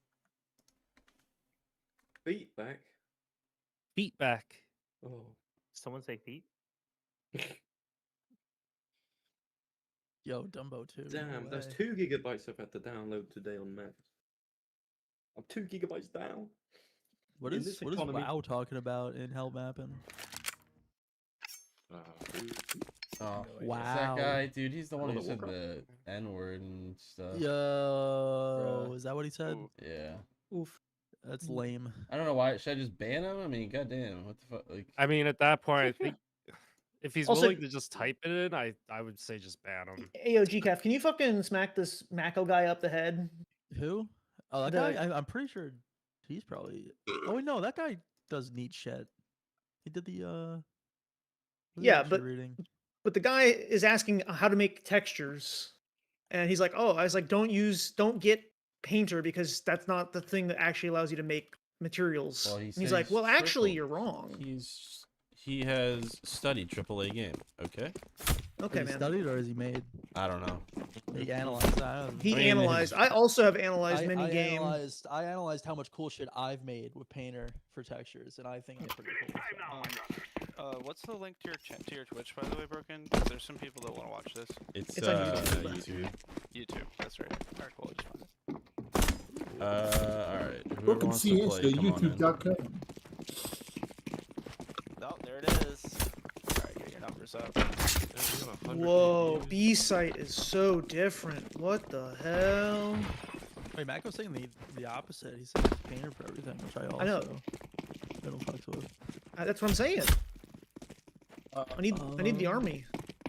Feedback. Feedback. Oh. Someone say feet? Yo, Dumbo too. no Damn, that's way. 2 gigabytes I've had to download today on Mac. I'm 2 gigabytes down. What in is this what is economy. WoW talking about in Hell Mapping? Oh, Wow. it's that guy, dude. He's the one who World of said Warcraft? the N word and stuff. Yo, is that what he said? Ooh. Yeah. Oof. That's lame. I don't know why. Should I just ban him? I mean, goddamn, what the fuck? Like, I mean, at that point, I think if he's Also- willing to just type it in, I would say just ban him. Ayo, GCAF, can you fucking smack this Mako guy up the head? Who? Oh, that The- guy. I'm pretty sure he's probably. Oh wait, no, that guy does neat shit. He did the. What was he Yeah, actually but reading? but the guy is asking how to make textures, and he's like, "Oh, I was like, don't get Painter because that's not the thing that actually allows you to make materials." well, he and he's said like, "Well, actually, triple. you're wrong." He has studied AAA game. Okay. Okay, Has he man. studied or has he made? I don't know. He analyzed that. He I mean, analyzed. I also have analyzed many games. I analyzed how much cool shit I've made with Painter for textures, and I think it's pretty cool. What's the link to your Twitch, by the way, Broken? 'Cause there's some people that want to watch this. It's on YouTube. YouTube, that's right. Alright, cool, I just found it. All right. Whoever Broken wants to CS play, at come on in. youtube.com. Oh, there it is. Alright, get your numbers up. Whoa, B site is so different. What the hell? Wait, Mac was saying the opposite. He said he's Painter for everything, which I also. I know. I don't fuck with. That's what I'm saying. I need the army.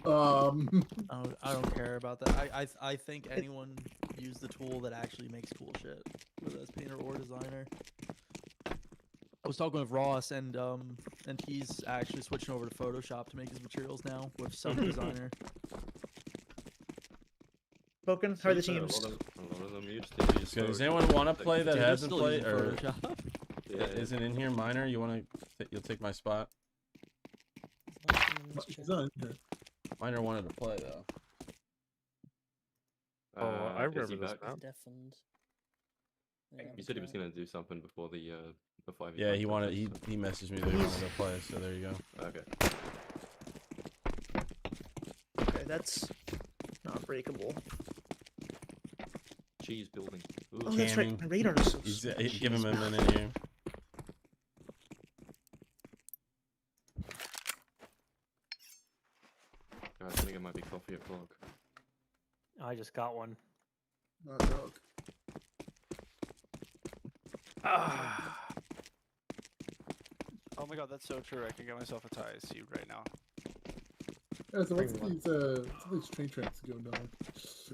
I don't care about that. I think anyone use the tool that actually makes cool shit, whether that's Painter or Designer. I was talking with Ross, and he's actually switching over to Photoshop to make his materials now with some Designer. Spoken. How are the Seems teams? like a lot of them used to use So does Photoshop. anyone want to play that Dude, they're hasn't still played using or Photoshop. Yeah, that isn't in here? Miner, you want to? You'll take my spot. It's not in here. Miner wanted to play though. Oh, I is he remember this back? map. Deafened. He said he was gonna do something before the 5v. Yeah, he wanted. He contest, messaged me that he wanted to play. So there you go. so- Okay. Okay, that's not breakable. Cheese building. Ooh. Oh, that's right. Camming. My radar is so. Give him a minute here. I think it might be coffee o'clock. I just got one. Not dog. Oh my god, that's so true. I can get myself a tie suit right now. Yeah, so what's these train tracks go down? It's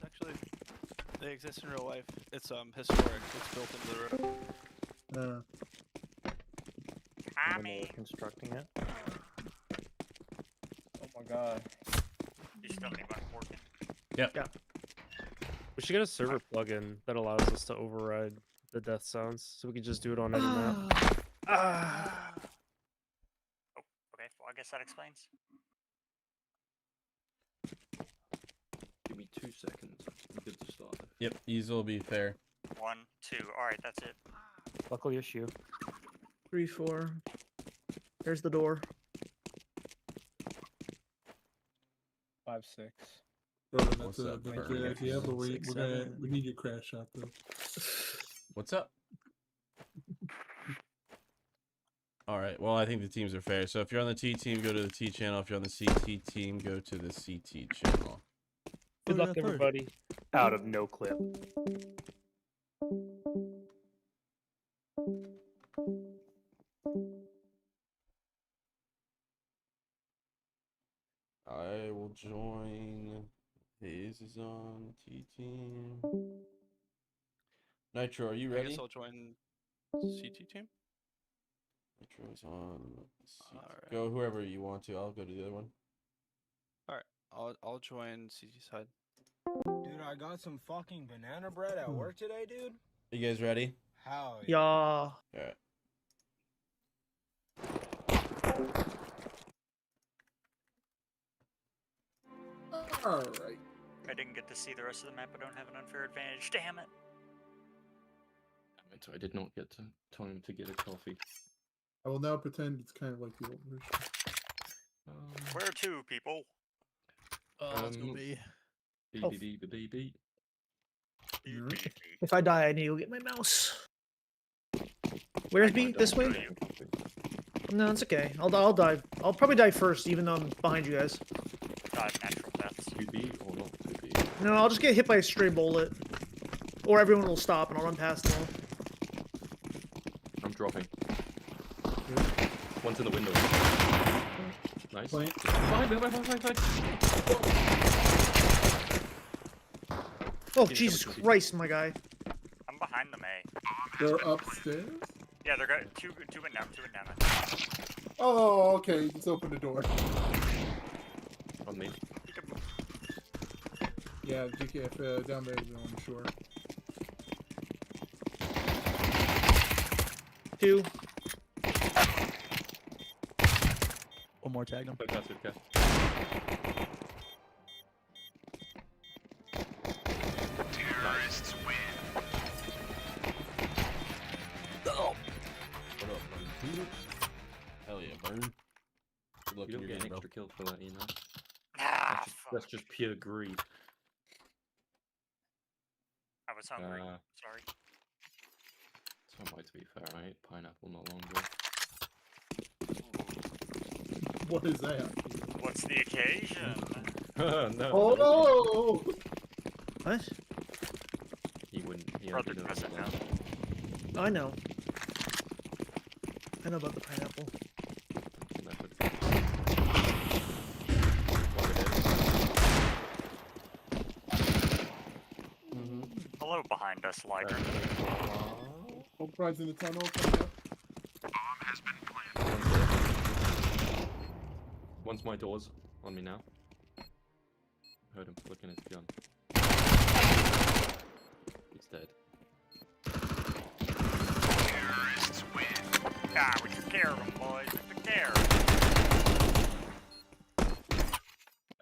actually, they exist in real life. It's historic. It's built into the road. Mommy. Constructing it. Oh my god. You still need my working. Yep. We should get a server plugin that allows us to override the death sounds, so we can just do it on any map. Oh, okay. Well, I guess that explains. Give me 2 seconds. I'm good to start. Yep. These will be fair. 1, 2. All right, that's it. Buckle your shoe. 3, 4. There's the door. 5, 6. That's What's a up, good Burn? idea, but we 6, 7. we need your crash shot though. What's up? All right. Well, I think the teams are fair. So if you're on the T team, go to the T channel. If you're on the CT team, go to the CT channel. Oh, Good luck, yeah, third. everybody. Out of no clip. I will join. Hayes is on T team. Nitro, are you I ready? guess I'll join CT team. Nitro's on. CT. Alright. Go whoever you want to. I'll go to the other one. I'll join CT side. Dude, I got some fucking banana bread at work today, dude. You guys ready? Hell Yeah. All right. All right. I didn't get to see the rest of the map. I don't have an unfair advantage. Damn it. Damn it, I did not get time to get a coffee. I will now pretend it's kind of like the old version. Where to, people? Let's go B. B, Oh. B, B, B, B, B. Alright. If I die, I need to go get my mouse. Where's B? This way? No, it's okay. I'll dive. I'll probably die first, even though I'm behind you guys. Natural deaths. 2B or not 2B? No, I'll just get hit by a stray bullet. Or everyone will stop and I'll run past them all. I'm dropping. One's in the window. Nice. Plant. Behind. Oh, Yeah, Jesus someone's Christ, my guy. I'm behind them, A. They're upstairs? Yeah, they're got two went down. Oh, okay. Just open the door. On me. Yeah, GKF down there on the shore. 2. One more tag him. Okay. Terrorists win. What up, buddy? Hell yeah, Burn. Good luck You in don't your get an game, bro. extra kill for that, you know? Fuck. That's just pure greed. I was hungry. Uh, Sorry. So am I, to be fair. I ate pineapple not long ago. What is that? What's the occasion? No. Oh no! What? He wouldn't. He Brother knows doesn't about know. that. I know. I know about the pineapple. Hello behind us, Liger. Hope rides in the tunnel. Coming up. One's my doors on me now. Heard him flicking his gun. He's dead. Terrorists win. Ah, we took care of them, boys. We took care.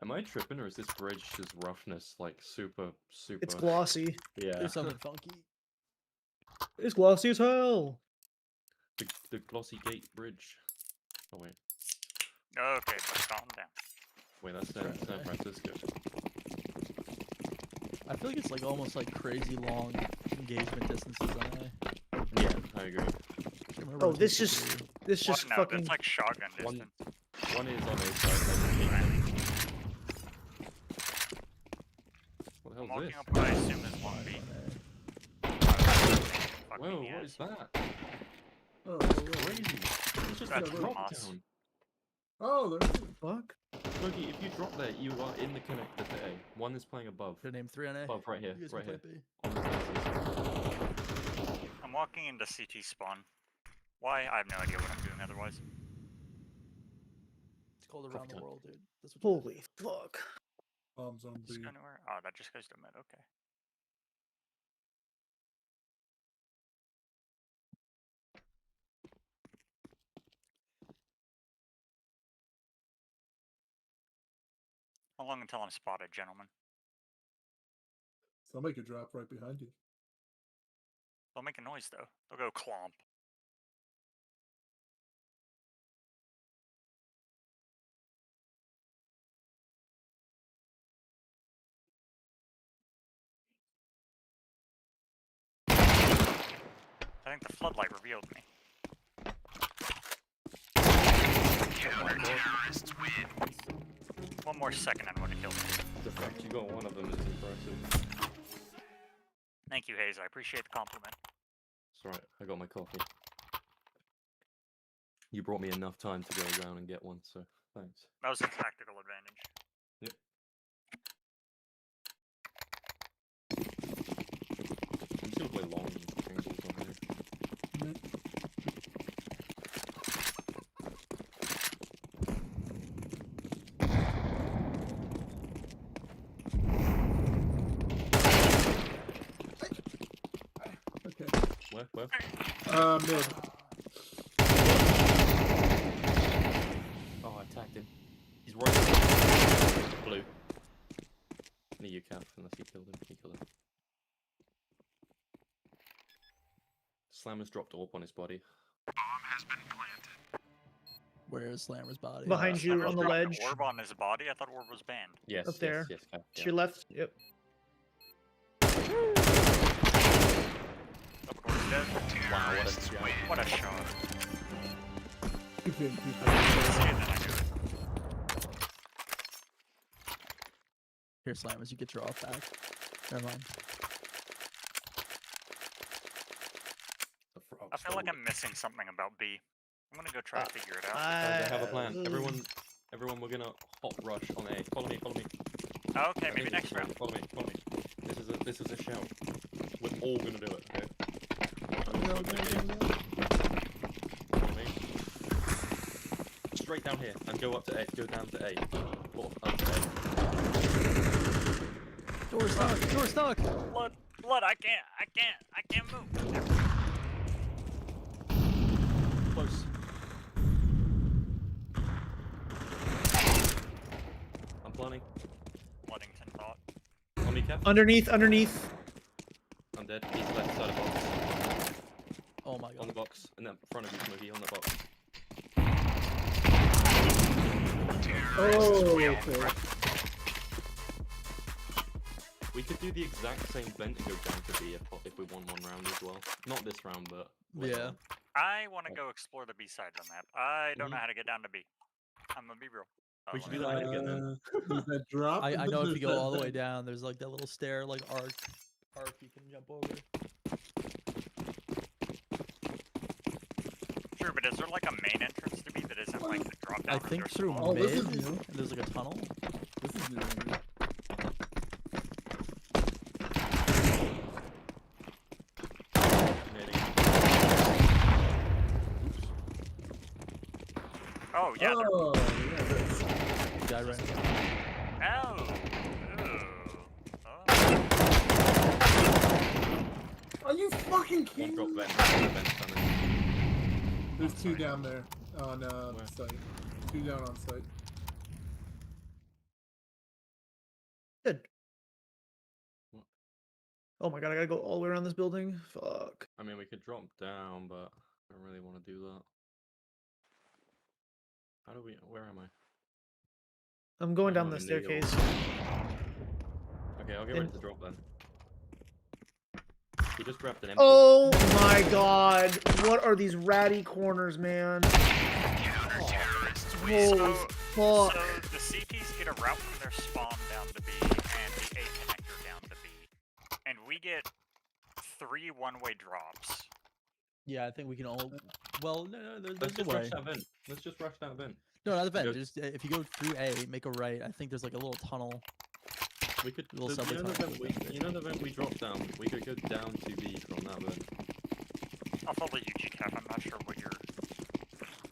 Am I tripping, or is this bridge just roughness, like super? It's glossy. Yeah. There's something funky. It's glossy as hell. The glossy gate bridge. Oh wait. Okay, but calm down. Wait, that's San Francisco. I feel like it's like almost like crazy long engagement distances on A. Yeah, I agree. Oh, this just No, fucking. that's like shotgun One- distance. One is on A side, and then what the I'm hell is walking this? up what I assume is 1B. Fuck Whoa, me, what yes. is that? Oh, Crazy. It's just That's a the drop moss. down. oh, there's Fuck. Loki, if you drop there, you are in the connector to A. One is playing above. Should name 3 on A. Above, right here, You guys right can here. play B. On the stairs. I'm walking into CT spawn. Why? I have no idea what I'm doing otherwise. It's cold around the time. world, dude. That's what you gotta Holy fuck. bombs on Does B. it go anywhere? Oh, that just goes to mid. Okay. How long until I'm spotted, gentlemen? Somebody could drop right behind you. They'll make a noise though. They'll go clomp. I think the floodlight revealed me. Terrorists win. One more second and would have killed me. The fact you got one of them is impressive. Thank you, Hayes. I appreciate the compliment. It's alright, I got my coffee. You brought me enough time to go around and get one, so thanks. That was a tactical advantage. Yep. I'm just gonna play long angles on here. Okay. Where? Mid. Oh, I tagged him. He's right. Blue. No, you can't unless you killed him. He killed him. Slammer's dropped orb on his body. Where's Slammer's body? Behind you Slammer's on the dropped ledge. Orb on his body. I thought orb was banned. Yes, Up there. yes, To yeah. your left. Yep. Of course, dead. Wow, what a shot. What a shot. Keep in, keep Yeah, in. then I do it. Here, Slammers, you get your off back. Never mind. The frog's I feel like gold. I'm missing something about B. I'm gonna go try to figure it out. Guys, I have a plan. Everyone, we're gonna hot rush on A. Follow me. Oh, okay, I maybe think next this is round. Follow me. This is a shout. We're all gonna do it, okay? Follow me. Straight down here and go up to A. Go down to A. Or up to A. Door stuck! Door stuck! Blood, I can't move. There. Close. I'm planning. Luddington thought. On me, Cap. Underneath. I'm dead. He's left side of box. Oh my On god. the box. And then front of you, Smokey, on the box. Oh, okay. We could do the exact same vent and go down to B if we won one round as well. Not this round, but later Yeah. on. I want to go explore the B side of the map. I don't know Mhm. how to get down to B. I'm gonna be real. We should let do me- that again then. There's that drop. I and know then if you there's go all the way that- down, there's like that little stair, like arc you can jump over. Sure, but is there like a main entrance to B that isn't like the drop down? I think there's through spawn? Oh, mid, this is new. and there's like a tunnel. This is new. Nearly. Oh yeah. there- Oh, yeah, that's... Guy right now. Ow. Ooh. Oh. Are you fucking One kidding drop me? vent. Vent coming. There's two down there on Where? site. Two down on site. Good. What? Oh my god, I gotta go all the way around this building. Fuck. I mean, we could drop down, but I don't really want to do that. How do we? Where am I? I'm going I'm down the in the yellow. staircase. Okay, I'll get ready And- to drop then. We just grabbed an empty. Oh my god. What are these ratty corners, man? Holy So fuck. the CTs get a route from their spawn down to B and the A connector down to B, and we get 3 one-way drops. Yeah, I think we can all. Well, no, Let's there's a just way. rush that vent. Let's just rush that vent. No, not the vent. Go- Just if you go through A, make a right. I think there's like a little tunnel. We could. Little the- subway you know the tunnel vent we, thing. you know the vent we dropped down. We could go down to B from that vent. I'll follow you, GCAF. I'm not sure what you're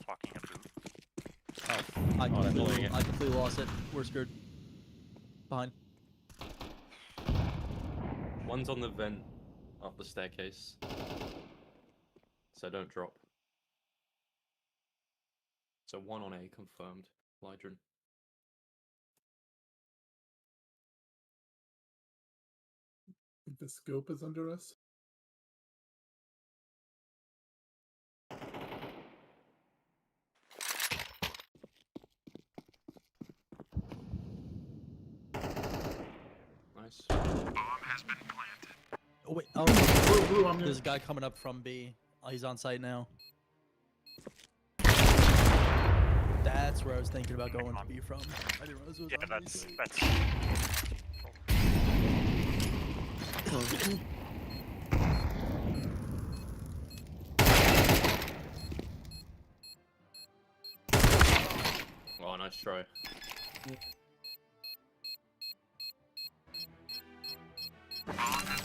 talking about. I they're blowing it. completely lost it. We're screwed. Behind. One's on the vent up the staircase. So don't drop. So one on A confirmed. Lydron. The scope is under us. Nice. Oh wait. Oh, Blue, I'm there's a guy coming up from B. Oh, he's on site now. That's where I was thinking about going to B from. I didn't realize it was Yeah, on B site. that's. Oh, nice try.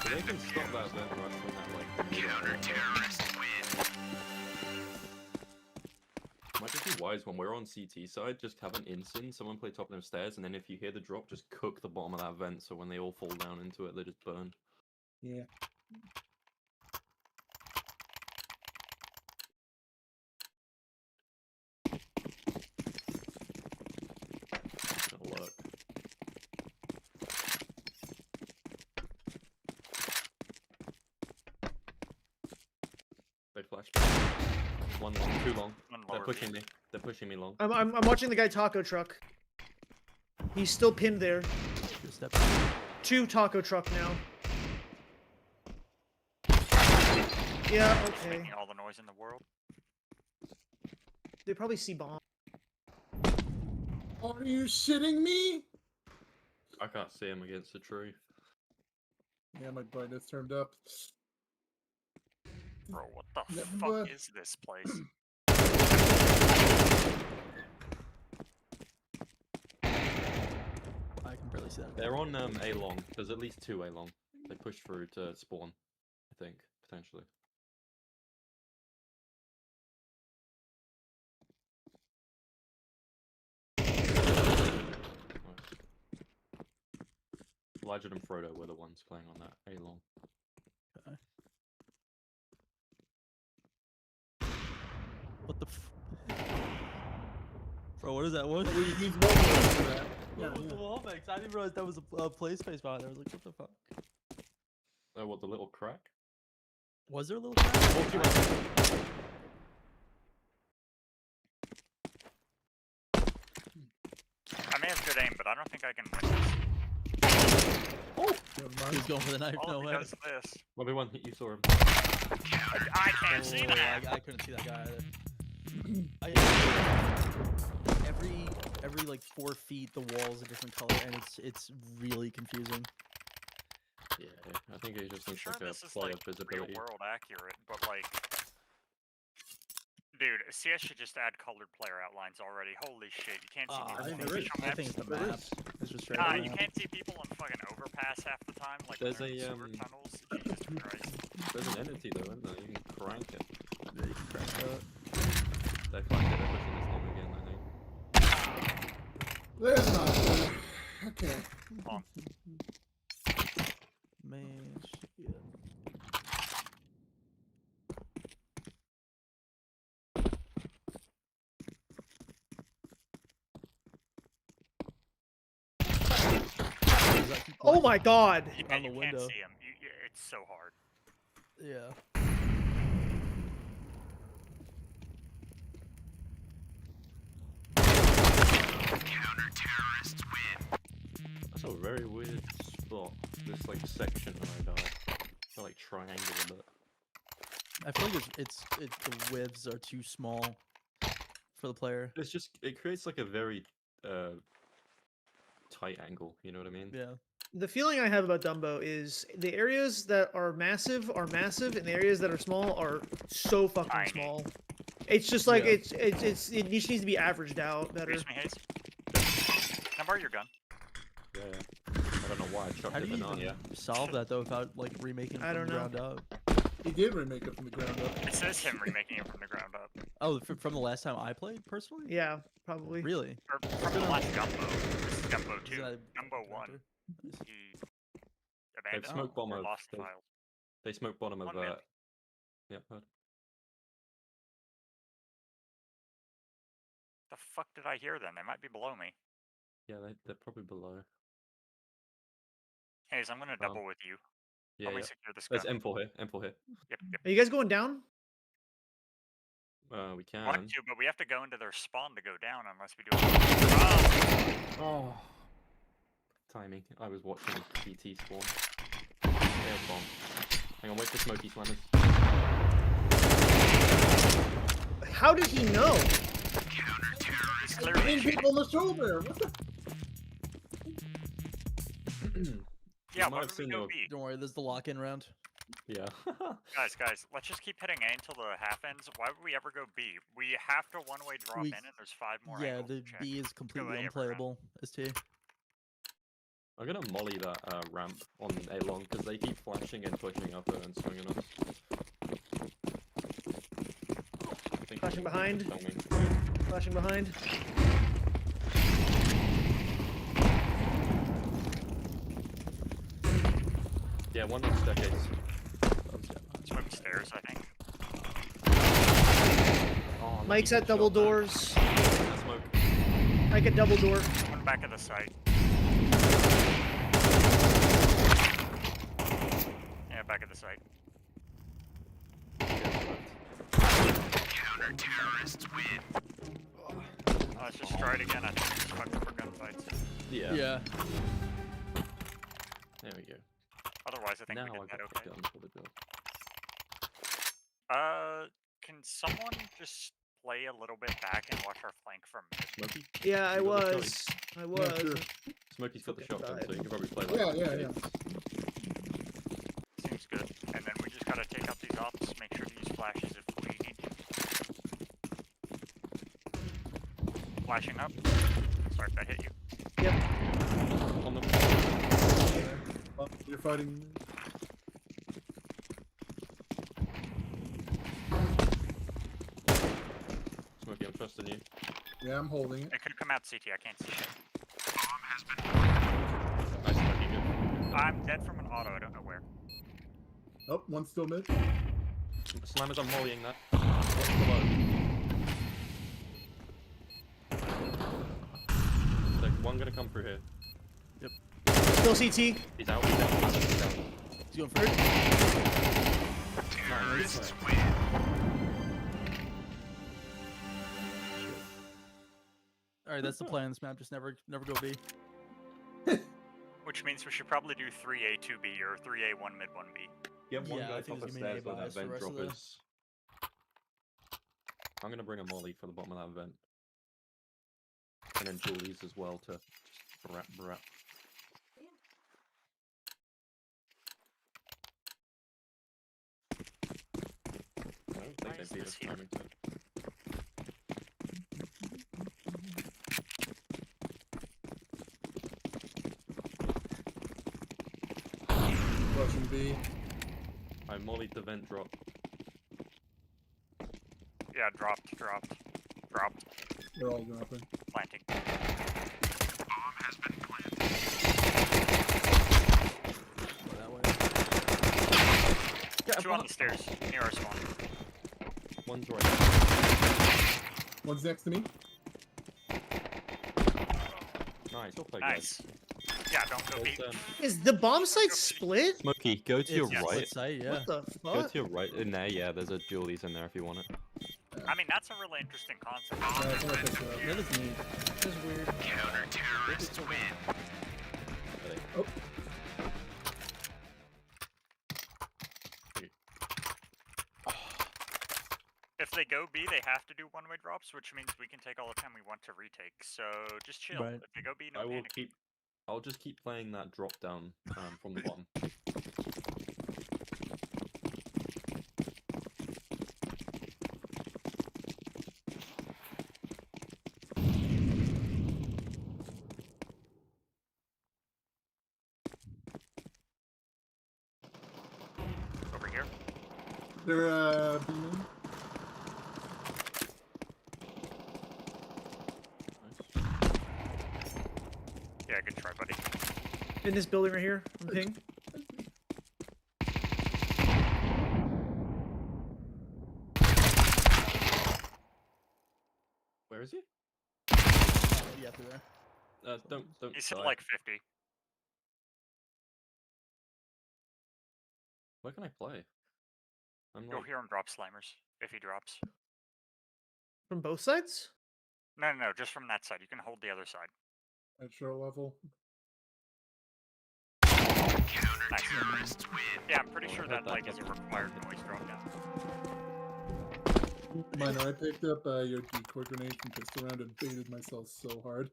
So they can stop that vent right from that like counter-terrorist win. Might just be wise when we're on CT side, just have an instant, someone play top of them stairs, and then if you hear the drop, just cook the bottom of that vent so when they all fall down into it, they just burn. Yeah. flashbang. One long, two long. One They're lower pushing B. me. They're pushing me long. I'm watching the guy taco truck. He's still pinned there. Good step. 2 taco truck now. Yeah, Just okay. making all the noise in the world. They probably see bomb. Are you shitting me? I can't see him against the tree. Yeah, my brightness turned up. Bro, what the Never fuck mind. is this place? I can barely see that. They're on A long. There's at least 2 A long. They pushed through to spawn, I think, potentially. Elijah and Frodo were the ones playing on that A long. Okay. What the Bro, what is that? What? He's walking into that. Yeah, What was the wall mix? I didn't realize that was a play space behind there. I was like, what the fuck? Oh, what, the little crack? Was there a little crack? I may have good aim, but I don't think I can win this. never He's mind. going for the knife. All No way. because of this. Everyone, you saw him. I can't see Oh, that. I couldn't see that guy either. Every like 4 feet, the wall's a different color, and it's really confusing. Yeah, I think he just I'm looks sure like a this is play like of visibility. real world accurate, but like, dude, CS should just add colored player outlines already. Holy shit, you can't see I people think, on it's, official I think maps. it's the map. It's just straight Nah, up you map. can't see people on fucking overpass half the time, like when There's they're in a, sewer tunnels. Jesus Christ. There's an entity though, isn't there? You can crank it. Yeah, you can crank it. They flanked it, they're pushing this long again, I think. There's not. Okay. Hold on. Man, shit. Oh my god! Yeah, On the you window. can't see him. It's so hard. Yeah. That's a very weird spot. This like section where I died. I like triangle a bit. I feel like the widths are too small for the player. It's just it creates like a very tight angle, you know what I mean? Yeah. The feeling I have about Dumbo is the areas that are massive, and the areas that are small are so fucking Tiny. small. It's just like Yeah. it just needs to be averaged out better. Reach me, Hayes. Can I borrow your gun? Yeah. I don't know why I chucked How do it you banana. even solve that though without like remaking it I from the don't ground up? He did remake it from the ground up. It says him remaking it from the ground up. Oh, from the last time I played personally? Yeah, probably. Really? Or from the last Gumbo. This is Gumbo Is 2. that Gumbo 1. after? Nice. He abandoned smoke bomb or of- lost they've- files. They smoke bottom of One mid. Yep, heard. The fuck did I hear then? They might be below me. Yeah, they're probably below. Hayes, I'm gonna double with you. Yeah, Help me yeah. secure this There's gun. M4 here, M4 here. Yep, yep. Are you guys going down? We can. Want to, but we have to go into their spawn to go down unless we do it. Oh. Timing. I was watching CT spawn. There's bomb. Hang on, wait for Smoky Slammers. How did he know? He's Hitting clearly people on the shoulder. What the? yeah. might Why have would we seen go your- B? Don't worry, there's the lock-in round. Yeah. Guys, let's just keep hitting A until the half ends. Why would we ever go B? We have to one-way drop We- in, and there's 5 more Yeah, angles the to check. B is completely A every round. unplayable. ST. I'm gonna molly that ramp on A long because they keep flashing and pushing up and swinging us. I think Flashing he's behind. filming. Flashing behind. Yeah, one of the staircase. Swim stairs, I think. Oh, Mike's lucky at double shot, man. doors. That smoke. Mike at double door. One back of the site. Yeah, back of the site. Let's just try it again. I think it's fucked for gunfights. Yeah. Yeah. There we go. Otherwise, I think Now we I did that got okay. the gun for the build. Can someone just play a little bit back and watch our flank from mid? Smokey? Yeah, I You got the was. choice. I was. sure. Smokey's got the Fucking shotgun, died. so you can probably play like Yeah. shades. Seems good. And then we just gotta take out these ops, make sure to use flashes if we need to. Flashing up. Sorry if that hit you. Yep. On them. Oh, you're fighting. Smokey, I'm trusting you. Yeah, I'm holding it. It could come out CT, I can't see shit. Nice, Smokey, good. I'm dead from an auto, I don't know where. Oh, one's still mid. Slammers, I'm volleying that. What's below? There's one gonna come through here. Still CT. He's out, he's out, he's out. He's going first. Nice. All right, that's the plan. This map just never go B. Which means we should probably do 3A, 2B, or 3A, 1 mid, 1B. Get one Yeah, I guy think top it's of gonna be stairs where that A-bias for the vent rest drop of the- is. I'm gonna bring a molly for the bottom of that vent. And then Julie's as well to brat. I don't Why think is they beat this us here? timing to. Russian B. I mollied the vent drop. Yeah, dropped. They're all dropping. Planting. Go that way. Two on the stairs, near our spawn. One's right. One's next to me. Nice, well played, guys. Nice. Yeah, don't go B. There's, Is the bomb site split? Smokey, go to your It's right. split site, yeah. What the Go fuck? to your right in there, yeah, there's a Julie's in there if you want it. I mean, that's a really interesting concept. I think I picked it up. That is neat. This is weird. Oh, If they go B, they have to do one-way drops, which means we can take all the time we want to retake. So just chill. Right. If they go B, no I will panic. keep. I'll just keep playing that drop down from the bottom. Over here. they're B-main. Yeah, good try, buddy. In this building right here, on ping. Where is he? Yeah, through there. Don't. He's hit die. like 50. Where can I play? I'm You'll like. hear him drop slammers if he drops. From both sides? No, just from that side. You can hold the other side. At show level. Nice. Yeah, I'm pretty Oh, I sure heard that that like is a button. required noise drop down. Minor, I picked up your decoy grenade from pistol round and baited myself so hard.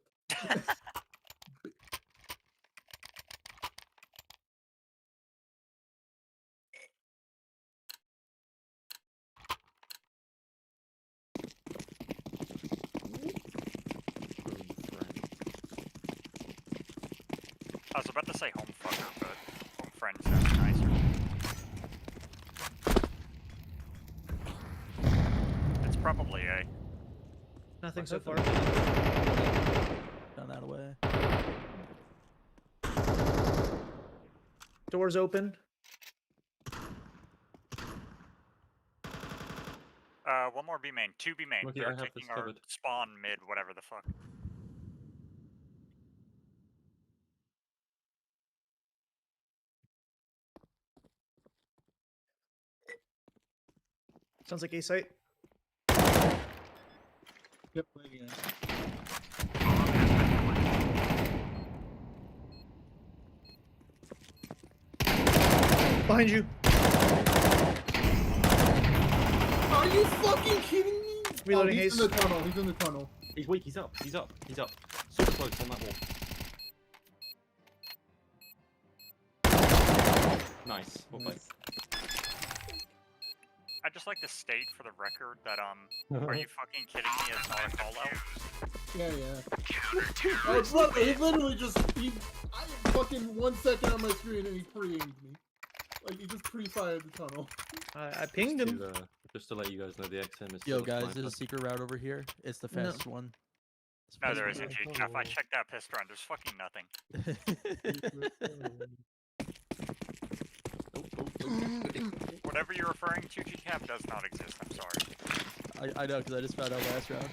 I was about to say home fucker, but home friend sounds nicer. It's probably A. Nothing so far. Down that way. Doors open. One more B main. 2 B main. Smokey, They're I have this taking our covered. spawn mid, whatever the fuck. Sounds like A site. Yep, play it again. Behind you. Are you fucking kidding me? Reloading he's haste. in the tunnel. He's in the tunnel. He's weak. He's up. He's up. He's up. Super close on that wall. Nice. Well played. I just like to state for the record that are you fucking kidding me? It's not a call out. Yeah. Oh, he literally just I fucking 1 second on my screen and he pre-aimed me. Like he just pre-fired the tunnel. I pinged him. Just to let you guys know, the XM is Yo, still a guys, sniper. there's a secret route over here. It's the No. fastest one. It's No, fast there one. isn't, GCAF. I checked that pistol and there's fucking nothing. Whatever you're referring to, GCAF, does not exist. I'm sorry. I know, because I just found out last round.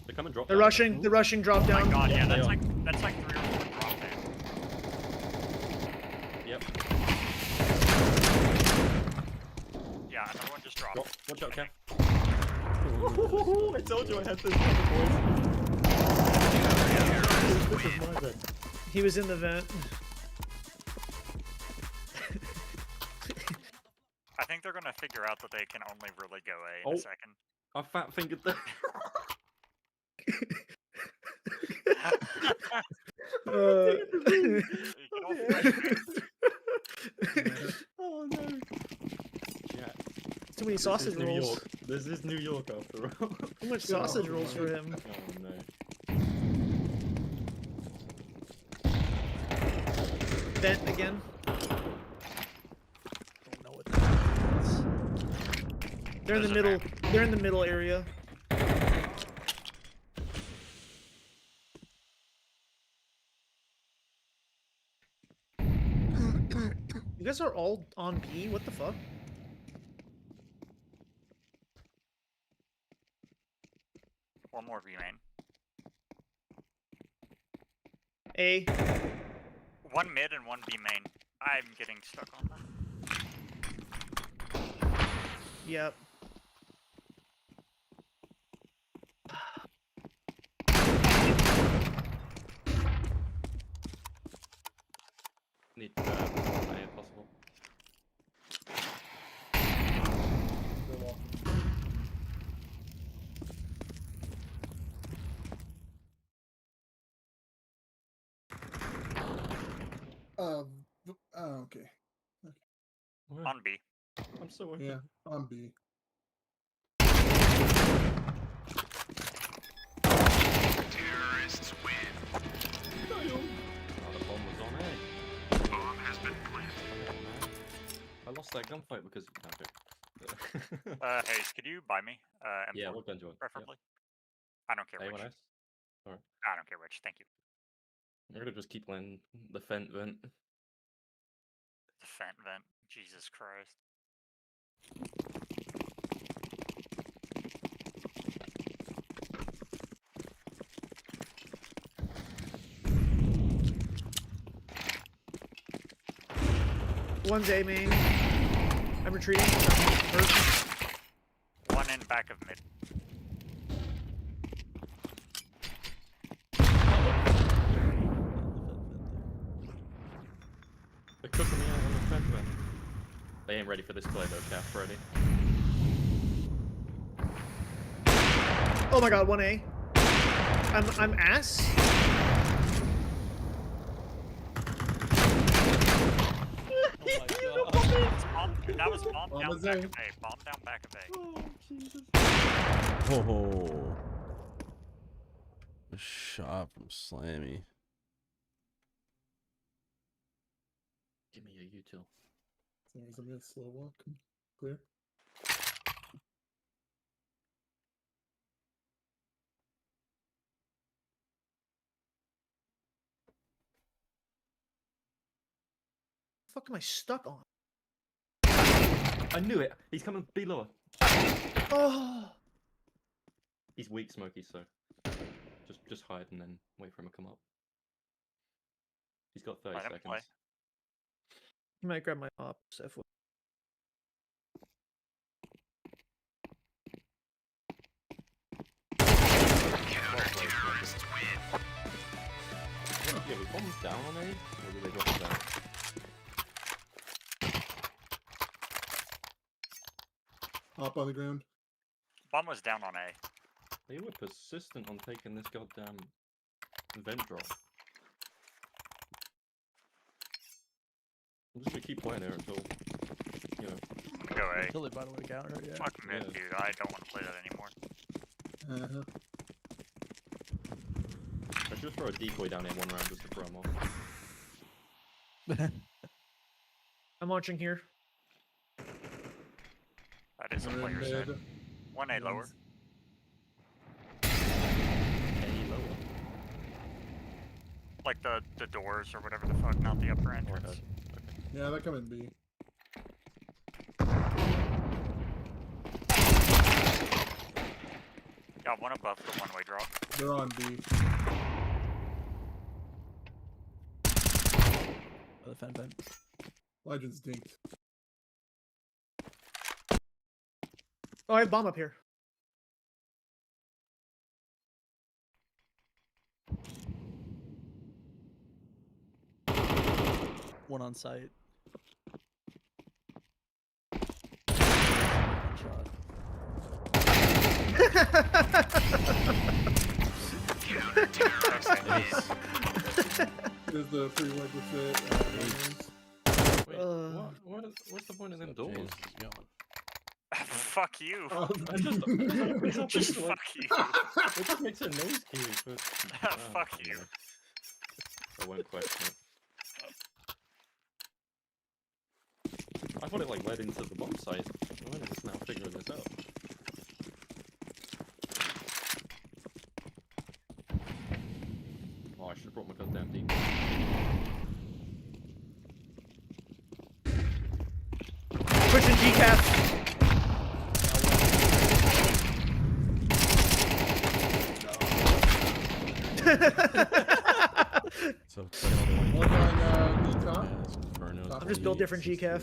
They come and drop. They're down. rushing. They're rushing. Drop Oh down. my god, yeah, They that's are. like 3 or 4 drop down. Yep. Yeah, another one just dropped. Watch out, Kev. I told you I had this This is my bed. He was in the vent. I think they're gonna figure out that they can only really go A in Oh. a second. I fat fingered the. Oh no. Yeah. Too many sausage New rolls. York. This is New York after all. Too much sausage rolls for him. Oh no. Vent again. Don't know what that is. They're in the There's a middle. vent. They're in the middle area. You guys are all on B? What the fuck? One more B main. A. One mid and one B main. I'm getting stuck on that. Yep. Need if possible. Okay. On B. I'm so okay. Yeah, on B. Terrorists win. Oh, the bomb was on A. Bomb has been planted. I lost that gunfight because. Okay. Hayes, could you buy me? M4, Yeah, what gun do you want? preferably. I don't care Anyone which. else? Alright. I don't care which. Thank you. We're gonna just keep playing the Fent vent. The Fent vent. Jesus Christ. One's A main. I'm retreating. Hurt. One in back of mid. They're cooking me out on the Fent vent. They ain't ready for this play though, Cap. Ready? Oh my god, 1A. I'm ass. That was bomb Bomb down is back A. of A. Bomb down back of A. Oh Jesus. Oh. A shot from Slammy. Give me a util. As long as I'm gonna slow walk. Clear. What the fuck am I stuck on? I knew it. He's coming B lower. Oh. He's weak, Smokey. So just hide and then wait for him to come up. He's got 30 Let him seconds. play. You might grab my ops. bombs down on A, or did they drop it down? Hop on the ground. Bomb was down on A. They were persistent on taking this goddamn vent drop. I'm just gonna keep playing here until, you know. Go A. Until they find a way to counter it, yeah. Fuck mid, Yeah. dude. I don't want to play that anymore. I should just throw a decoy down in one round just to throw him off. I'm watching here. That is a player set. 1A lower. A lower. Like the doors or whatever the fuck, not the upper entrance. Okay. Yeah, that come in B. Got one above the one-way drop. They're on B. Oh, the fan. Legends dinked. Oh, I have bomb up here. One on site. Shot. There's the prerequisite. Wait, what's the point of them doors? Fuck you. Just Fuck you. It just makes a noise cue, but... Fuck you. I won't question it. I thought it like led into the bomb site. I'm only just now figuring this out. Oh, I should have brought my goddamn deep. Pushing GCAF. So One on B top. I'm just built different GCAF.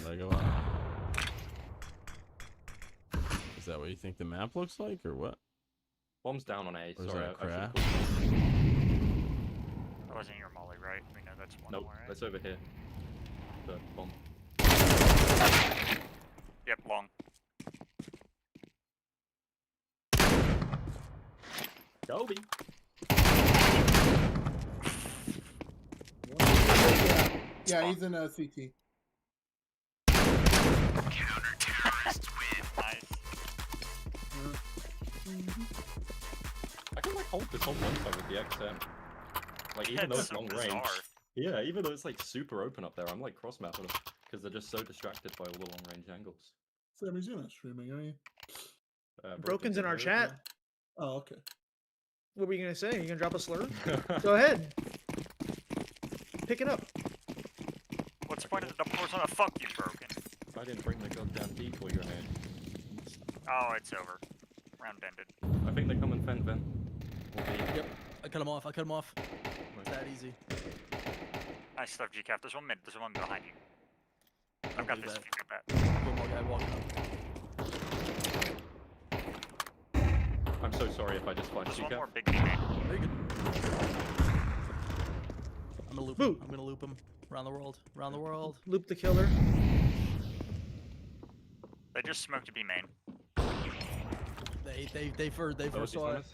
Is that what you think the map looks like, or what? Bomb's down on A. Or is Sorry, that a I craft? That wasn't your molly, right? We know that's one Nope, more, right? that's over here. The bomb. Yep, long. Dolby. Yeah, he's in CT. Nice. I can like hold this whole one side with the XM. Like even though That's it's so long bizarre. range. Yeah, even though it's like super open up there, I'm like cross mapping them because they're just so distracted by all the long range angles. Sammy's, you're not streaming, are you? Broken's in our chat. Oh, okay. What were you gonna say? You gonna drop a slur? Go ahead. Pick it up. What's the point of the double doors on a fuck you, Broken? If I didn't bring the goddamn decoy grenade. Oh, it's over. Round ended. I think they come in vent. Yep. I cut him off. That easy. Nice stuff, GCAF. There's one mid. There's one behind you. I've got this if you got that. One more guy walking up. I'm so sorry if I just flashed There's you, one Cap. more big B main. Very good. I'm gonna loop him. I'm gonna loop him. Around the world. Around the world. Loop the killer. They just smoked B main. They foresaw it.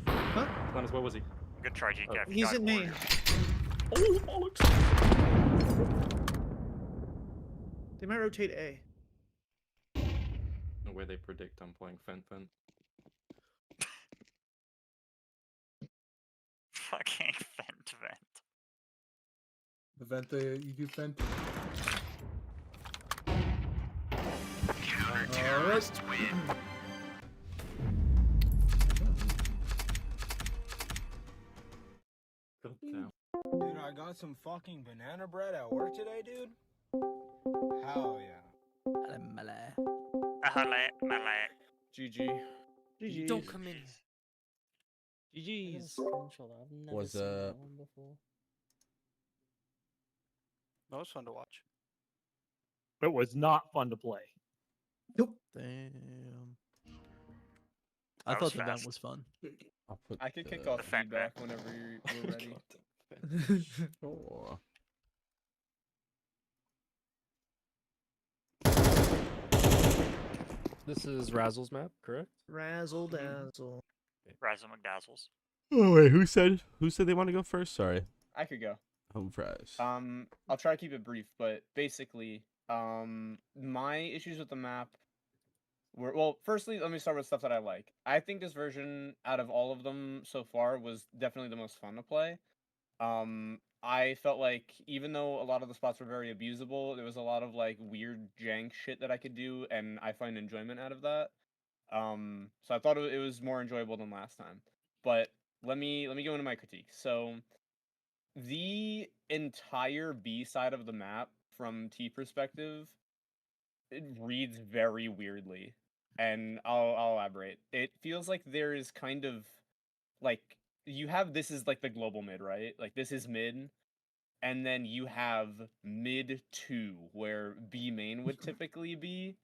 Huh? Planus, where was he? Good try, GCAF. He's in main. Oh, bollocks! They might rotate A. The way they predict I'm playing Fen. Fucking vent. The vent, you do vent. Counter-terrorists win. Goddamn. Dude, I got some fucking banana bread at work today, dude. Hell yeah. GG. GG. Don't come in. GG's. Was that one before. That was fun to watch. It was not fun to play. Nope. Damn. I That thought was the event fast. was fun. I'll put I could kick the- off The fan feedback whenever you're ready. Sure. This is Razzle's map, correct? Razzle dazzle. Razzle McDazzles. Oh wait, who said they want to go first? Sorry. I could go. Home fries. I'll try to keep it brief, but basically, my issues with the map were, well, firstly, let me start with stuff that I like. I think this version, out of all of them so far, was definitely the most fun to play. I felt like even though a lot of the spots were very abusable, there was a lot of like weird jank shit that I could do, and I find enjoyment out of that. So I thought it was more enjoyable than last time. But let me go into my critique. So the entire B side of the map from T perspective, it reads very weirdly, and I'll elaborate. It feels like there is kind of like you have, this is like the global mid, right? Like this is mid, and then you have mid 2 where B main would typically be,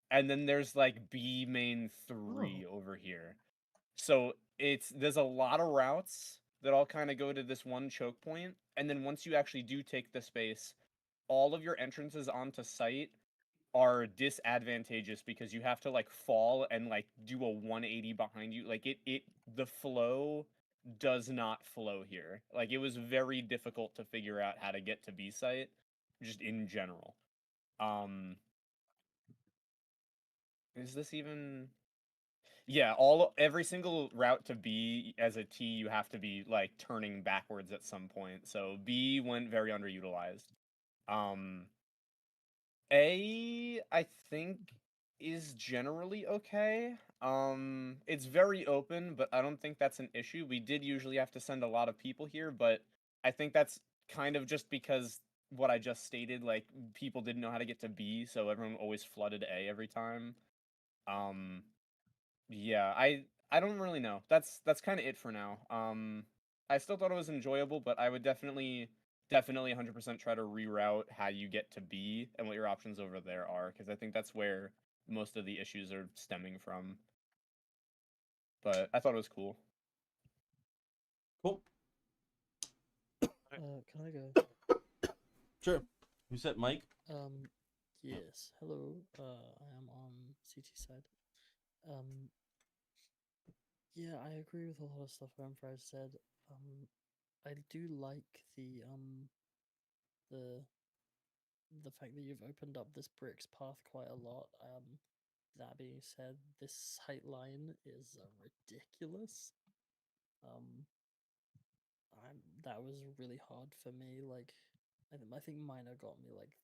and then there's like B main 3 over here. So there's a lot of routes that all kind of go to this one choke point, and then once you actually do take the space, all of your entrances onto site are disadvantageous because you have to like fall and like do a 180 behind you. Like the flow does not flow here. Like it was very difficult to figure out how to get to B site just in general. Is this even, yeah, every single route to B as a T you have to be like turning backwards at some point. So B went very underutilized. A, I think, is generally okay. It's very open, but I don't think that's an issue. We did usually have to send a lot of people here, but I think that's kind of just because what I just stated, like people didn't know how to get to B, so everyone always flooded A every time. Yeah, I don't really know. That's kind of it for now. I still thought it was enjoyable, but I would definitely 100% try to reroute how you get to B and what your options over there are, because I think that's where most of the issues are stemming from. But I thought it was cool. Cool. Can I go? Sure. Who said Mike? Yes. Hello. I am on CT side. Yeah, I agree with a lot of stuff Fries said. I do like the fact that you've opened up this bricks path quite a lot. That being said, this sight line is ridiculous. That was really hard for me. Like, I think Minor got me like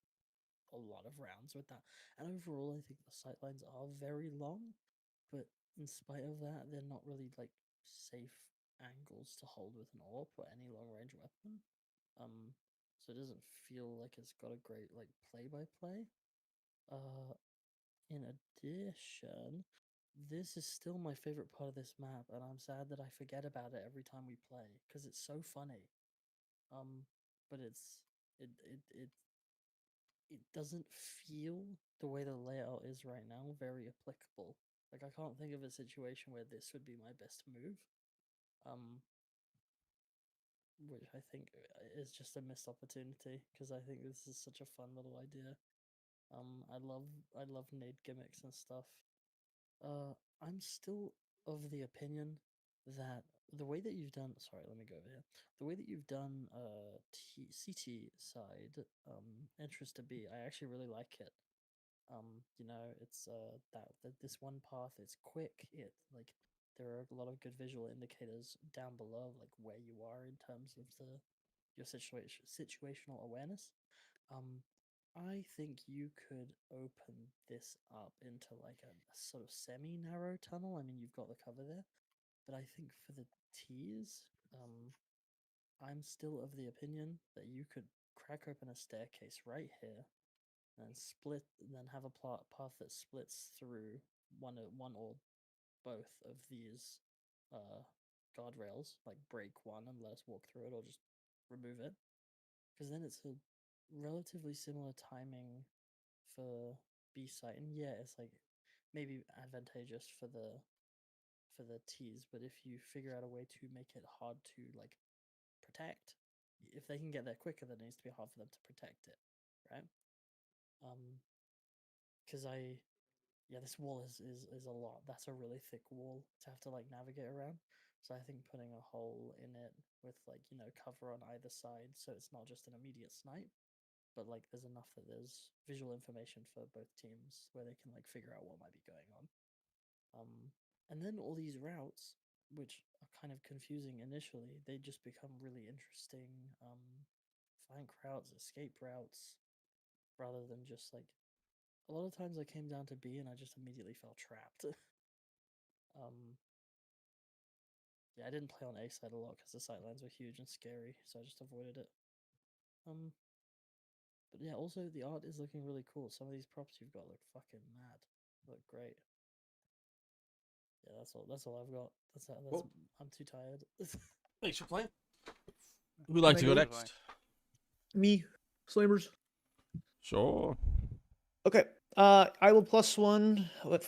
a lot of rounds with that. And overall, I think the sight lines are very long, but in spite of that, they're not really like safe angles to hold with an AWP or any long range weapon. So it doesn't feel like it's got a great like play by play. In addition, this is still my favorite part of this map, and I'm sad that I forget about it every time we play because it's so funny. But it doesn't feel the way the layout is right now very applicable. Like I can't think of a situation where this would be my best move. Which I think is just a missed opportunity because I think this is such a fun little idea. I love nade gimmicks and stuff. I'm still of the opinion that the way that you've done, sorry, let me go over here. The way that you've done CT side entrance to B, I actually really like it. You know, it's that this one path, it's quick. It like there are a lot of good visual indicators down below, like where you are in terms of your situational awareness. I think you could open this up into like a sort of semi-narrow tunnel. I mean, you've got the cover there, but I think for the T's, I'm still of the opinion that you could crack open a staircase right here, and then have a path that splits through one or both of these guardrails, like break one and let us walk through it, or just remove it, because then it's a relatively similar timing for B site, and yeah, it's like maybe advantageous for the T's, but if you figure out a way to make it hard to like protect, if they can get there quicker, then it needs to be hard for them to protect it, right? Because this wall is a lot. That's a really thick wall to have to like navigate around. So I think putting a hole in it with like cover on either side, so it's not just an immediate snipe, but like there's enough that there's visual information for both teams where they can like figure out what might be going on. And then all these routes, which are kind of confusing initially, they just become really interesting flank routes, escape routes, rather than just like a lot of times I came down to B and I just immediately felt trapped. Yeah, I didn't play on A side a lot because the sightlines were huge and scary, so I just avoided it. But yeah, also the art is looking really cool. Some of these props you've got look fucking mad. Look great. Yeah, that's all. That's all I've got. That's. I'm too tired. Thanks for playing. Who'd like to go next? Me, Slammers. Sure. Okay. I will +1 what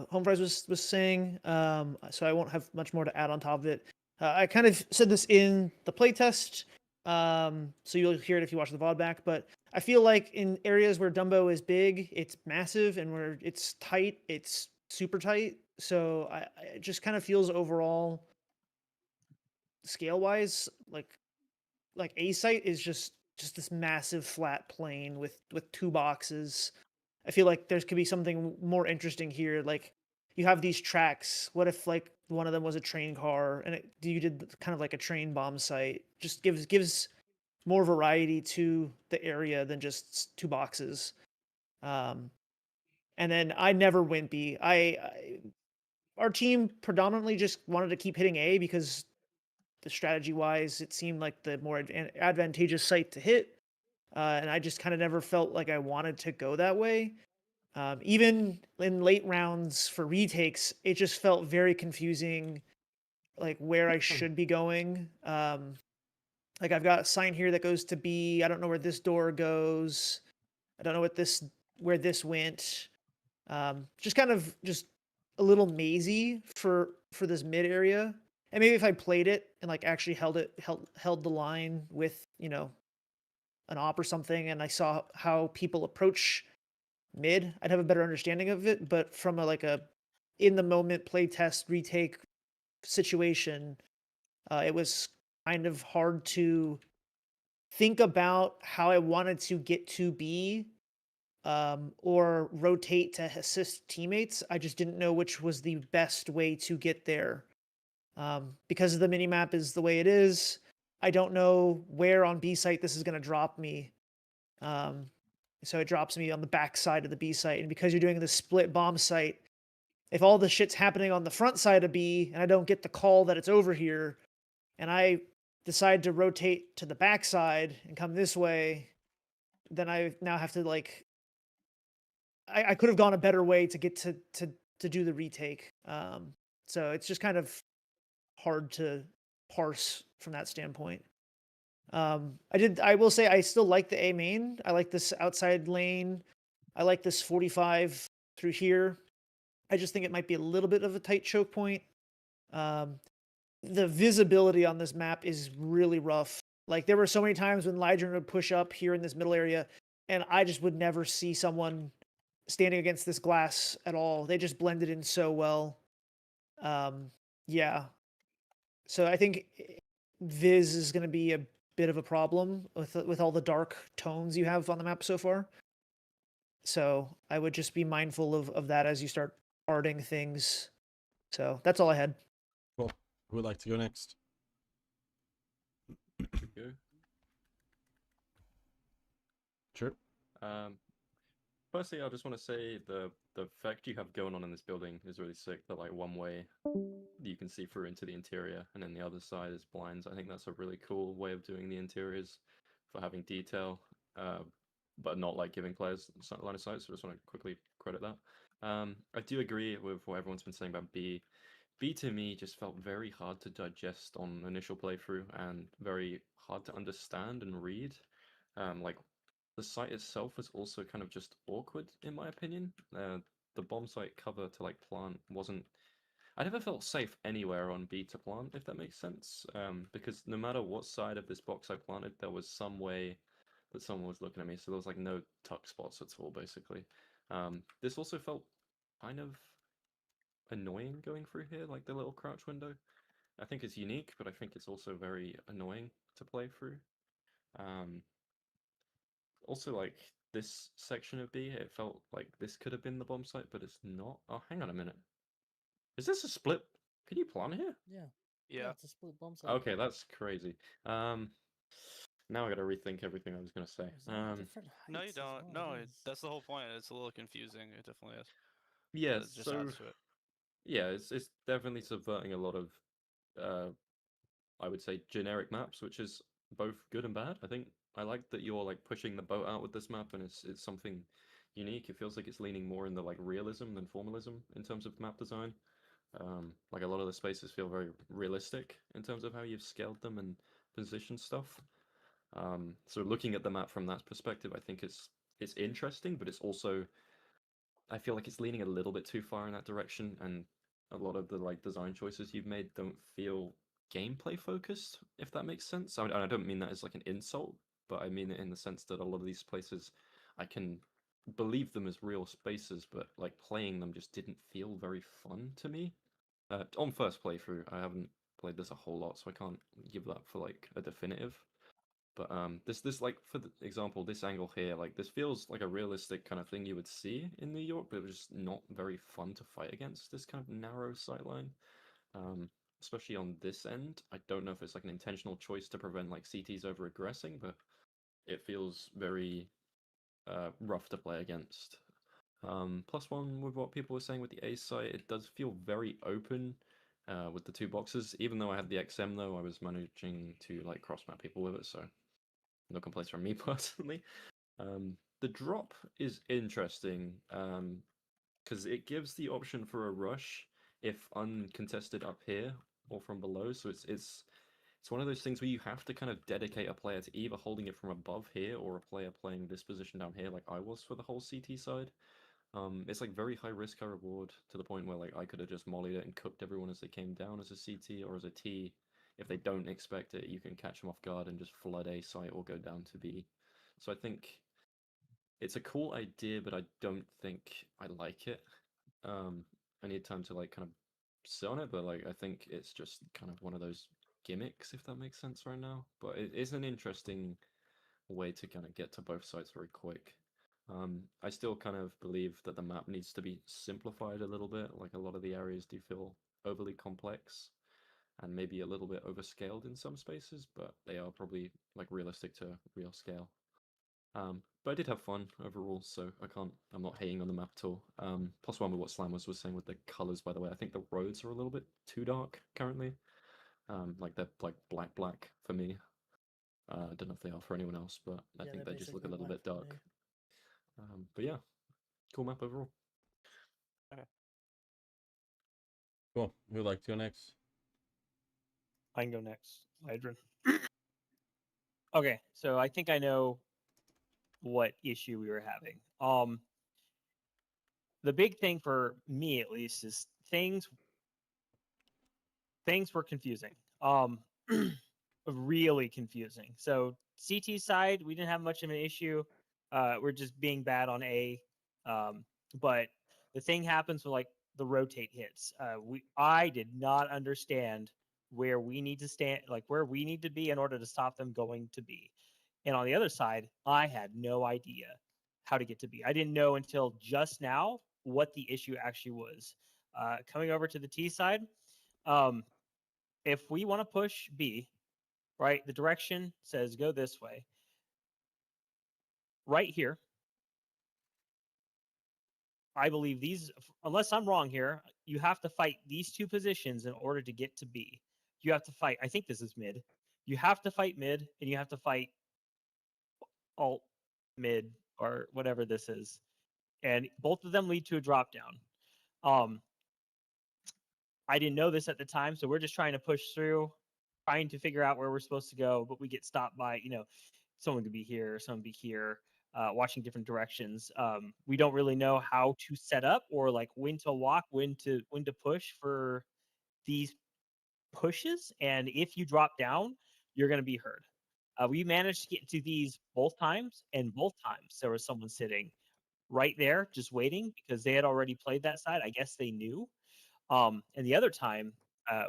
Home Fries was saying. So I won't have much more to add on top of it. I kind of said this in the playtest. So you'll hear it if you watch the VOD back. But I feel like in areas where Dumbo is big, it's massive, and where it's tight, it's super tight. So it just kind of feels overall, scale wise, like A site is just this massive flat plane with two boxes. I feel like there could be something more interesting here. Like you have these tracks. What if like one of them was a train car and you did kind of like a train bomb site? Just gives more variety to the area than just two boxes. And then I never went B. Our team predominantly just wanted to keep hitting A because the strategy wise, it seemed like the more advantageous site to hit. And I just kind of never felt like I wanted to go that way. Even in late rounds for retakes, it just felt very confusing, like where I should be going. Like I've got a sign here that goes to B. I don't know where this door goes. I don't know where this went. Just kind of just a little mazy for this mid area. And maybe if I played it and like actually held the line with an op or something, and I saw how people approach mid, I'd have a better understanding of it. But from a in the moment play test retake situation, it was kind of hard to think about how I wanted to get to B, or rotate to assist teammates. I just didn't know which was the best way to get there. Because the minimap is the way it is, I don't know where on B site this is going to drop me. So it drops me on the back side of the B site. And because you're doing the split bomb site, if all the shit's happening on the front side of B and I don't get the call that it's over here, and I decide to rotate to the back side and come this way, then I now have to like, I could have gone a better way to get to do the retake. So it's just kind of hard to parse from that standpoint. I will say I still like the A main. I like this outside lane. I like this 45 through here. I just think it might be a little bit of a tight choke point. The visibility on this map is really rough. Like there were so many times when Lydron would push up here in this middle area, and I just would never see someone standing against this glass at all. They just blended in so well. Yeah. So I think Viz is going to be a bit of a problem with all the dark tones you have on the map so far. So I would just be mindful of that as you start arting things. So that's all I had. Cool. Who would like to go next? Go. Sure. Firstly, I just want to say the effect you have going on in this building is really sick. That like one way you can see through into the interior, and then the other side is blinds. I think that's a really cool way of doing the interiors for having detail, but not like giving players line of sight. So I just want to quickly credit that. I do agree with what everyone's been saying about B. B to me just felt very hard to digest on initial playthrough and very hard to understand and read. Like the site itself was also kind of just awkward in my opinion. The bomb site cover to like plant wasn't I never felt safe anywhere on B to plant, if that makes sense. Because no matter what side of this box I planted, there was some way that someone was looking at me. So there was like no tuck spots at all, basically. This also felt kind of annoying going through here, like the little crouch window. I think it's unique, but I think it's also very annoying to play through. Also, like this section of B, it felt like this could have been the bomb site, but it's not. Oh, hang on a minute. Is this a split? Can you plant here? Yeah. Yeah. It's a split bomb site. Okay, that's crazy. Now I gotta rethink everything I was gonna say. There's only different No, you heights as don't. well, No, it is. that's the whole point. It's a little confusing. It definitely is. Yeah, It just so adds to it. yeah, it's definitely subverting a lot of I would say generic maps, which is both good and bad. I think I like that you're like pushing the boat out with this map, and it's something unique. It feels like it's leaning more in the like realism than formalism in terms of map design. Like a lot of the spaces feel very realistic in terms of how you've scaled them and positioned stuff. So looking at the map from that perspective, I think it's interesting, but it's also I feel like it's leaning a little bit too far in that direction, and a lot of the like design choices you've made don't feel gameplay focused, if that makes sense. I don't mean that as like an insult, but I mean it in the sense that a lot of these places, I can believe them as real spaces, but like playing them just didn't feel very fun to me. On first playthrough, I haven't played this a whole lot, so I can't give that for like a definitive. But this like for the example, this angle here, like this feels like a realistic kind of thing you would see in New York, but it was just not very fun to fight against this kind of narrow sightline. Especially on this end. I don't know if it's like an intentional choice to prevent like CTs over aggressing, but it feels very rough to play against. +1 with what people were saying with the A site, it does feel very open with the two boxes. Even though I had the XM though, I was managing to like cross map people with it, so no complaints from me personally. The drop is interesting because it gives the option for a rush if uncontested up here or from below. So it's one of those things where you have to kind of dedicate a player to either holding it from above here or a player playing this position down here, like I was for the whole CT side. It's like very high risk, high reward to the point where like I could have just mollied it and cooked everyone as they came down as a CT or as a T. If they don't expect it, you can catch them off guard and just flood A site or go down to B. So I think it's a cool idea, but I don't think I like it. I need time to like kind of sit on it, but like I think it's just kind of one of those gimmicks, if that makes sense right now. But it is an interesting way to kind of get to both sides very quick. I still kind of believe that the map needs to be simplified a little bit. Like a lot of the areas do feel overly complex and maybe a little bit overscaled in some spaces, but they are probably like realistic to real scale. But I did have fun overall, so I'm not hating on the map at all. +1 with what Slam was saying with the colors, by the way. I think the roads are a little bit too dark currently. Like they're like black for me. I don't know if they are for anyone else, but I think they just look a little bit dark. But yeah, cool map overall. Okay. Cool. Who'd like to go next? I can go next. Adrian. Okay, so I think I know what issue we were having. The big thing for me, at least, is things were confusing. Really confusing. So CT side, we didn't have much of an issue. We're just being bad on A. But the thing happens when like the rotate hits. I did not understand where we need to stand, like where we need to be in order to stop them going to B. And on the other side, I had no idea how to get to B. I didn't know until just now what the issue actually was. Coming over to the T side, if we want to push B, right, the direction says go this way. Right here, I believe these, unless I'm wrong here, you have to fight these two positions in order to get to B. You have to fight, I think this is mid. You have to fight mid, and you have to fight alt mid, or whatever this is. And both of them lead to a drop down. I didn't know this at the time, so we're just trying to push through, trying to figure out where we're supposed to go, but we get stopped by, someone could be here, someone be here. watching different directions. We don't really know how to set up or like when to walk, when to push for these pushes, and if you drop down, you're going to be heard. We managed to get to these both times, and both times there was someone sitting right there just waiting because they had already played that side. I guess they knew. And the other time,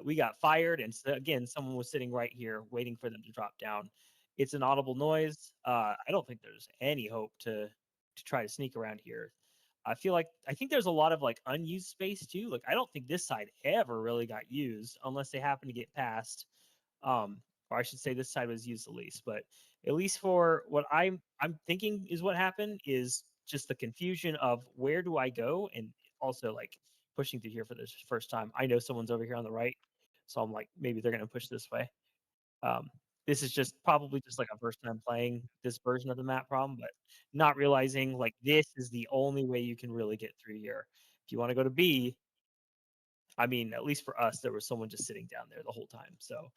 we got fired, and so, again, someone was sitting right here waiting for them to drop down. It's an audible noise. I don't think there's any hope to try to sneak around here. I think there's a lot of like unused space too. Like I don't think this side ever really got used unless they happen to get past. Or I should say this side was used the least. But at least for what I'm thinking is what happened is just the confusion of where do I go, and also like pushing through here for this first time. I know someone's over here on the right, so I'm like maybe they're gonna push this way. This is just probably just like a first time playing this version of the map problem, but not realizing like this is the only way you can really get through here. If you want to go to B, I mean, at least for us, there was someone just sitting down there the whole time. So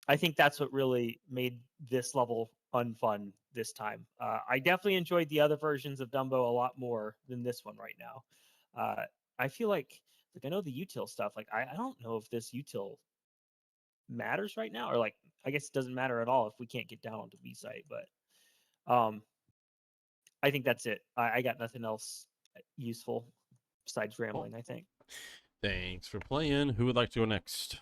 I think that's what really made this level unfun this time. I definitely enjoyed the other versions of Dumbo a lot more than this one right now. I feel like I know the util stuff. Like I don't know if this util matters right now, or like I guess it doesn't matter at all if we can't get down onto B site. But I think that's it. I got nothing else useful besides rambling. I think. Thanks for playing. Who would like to go next?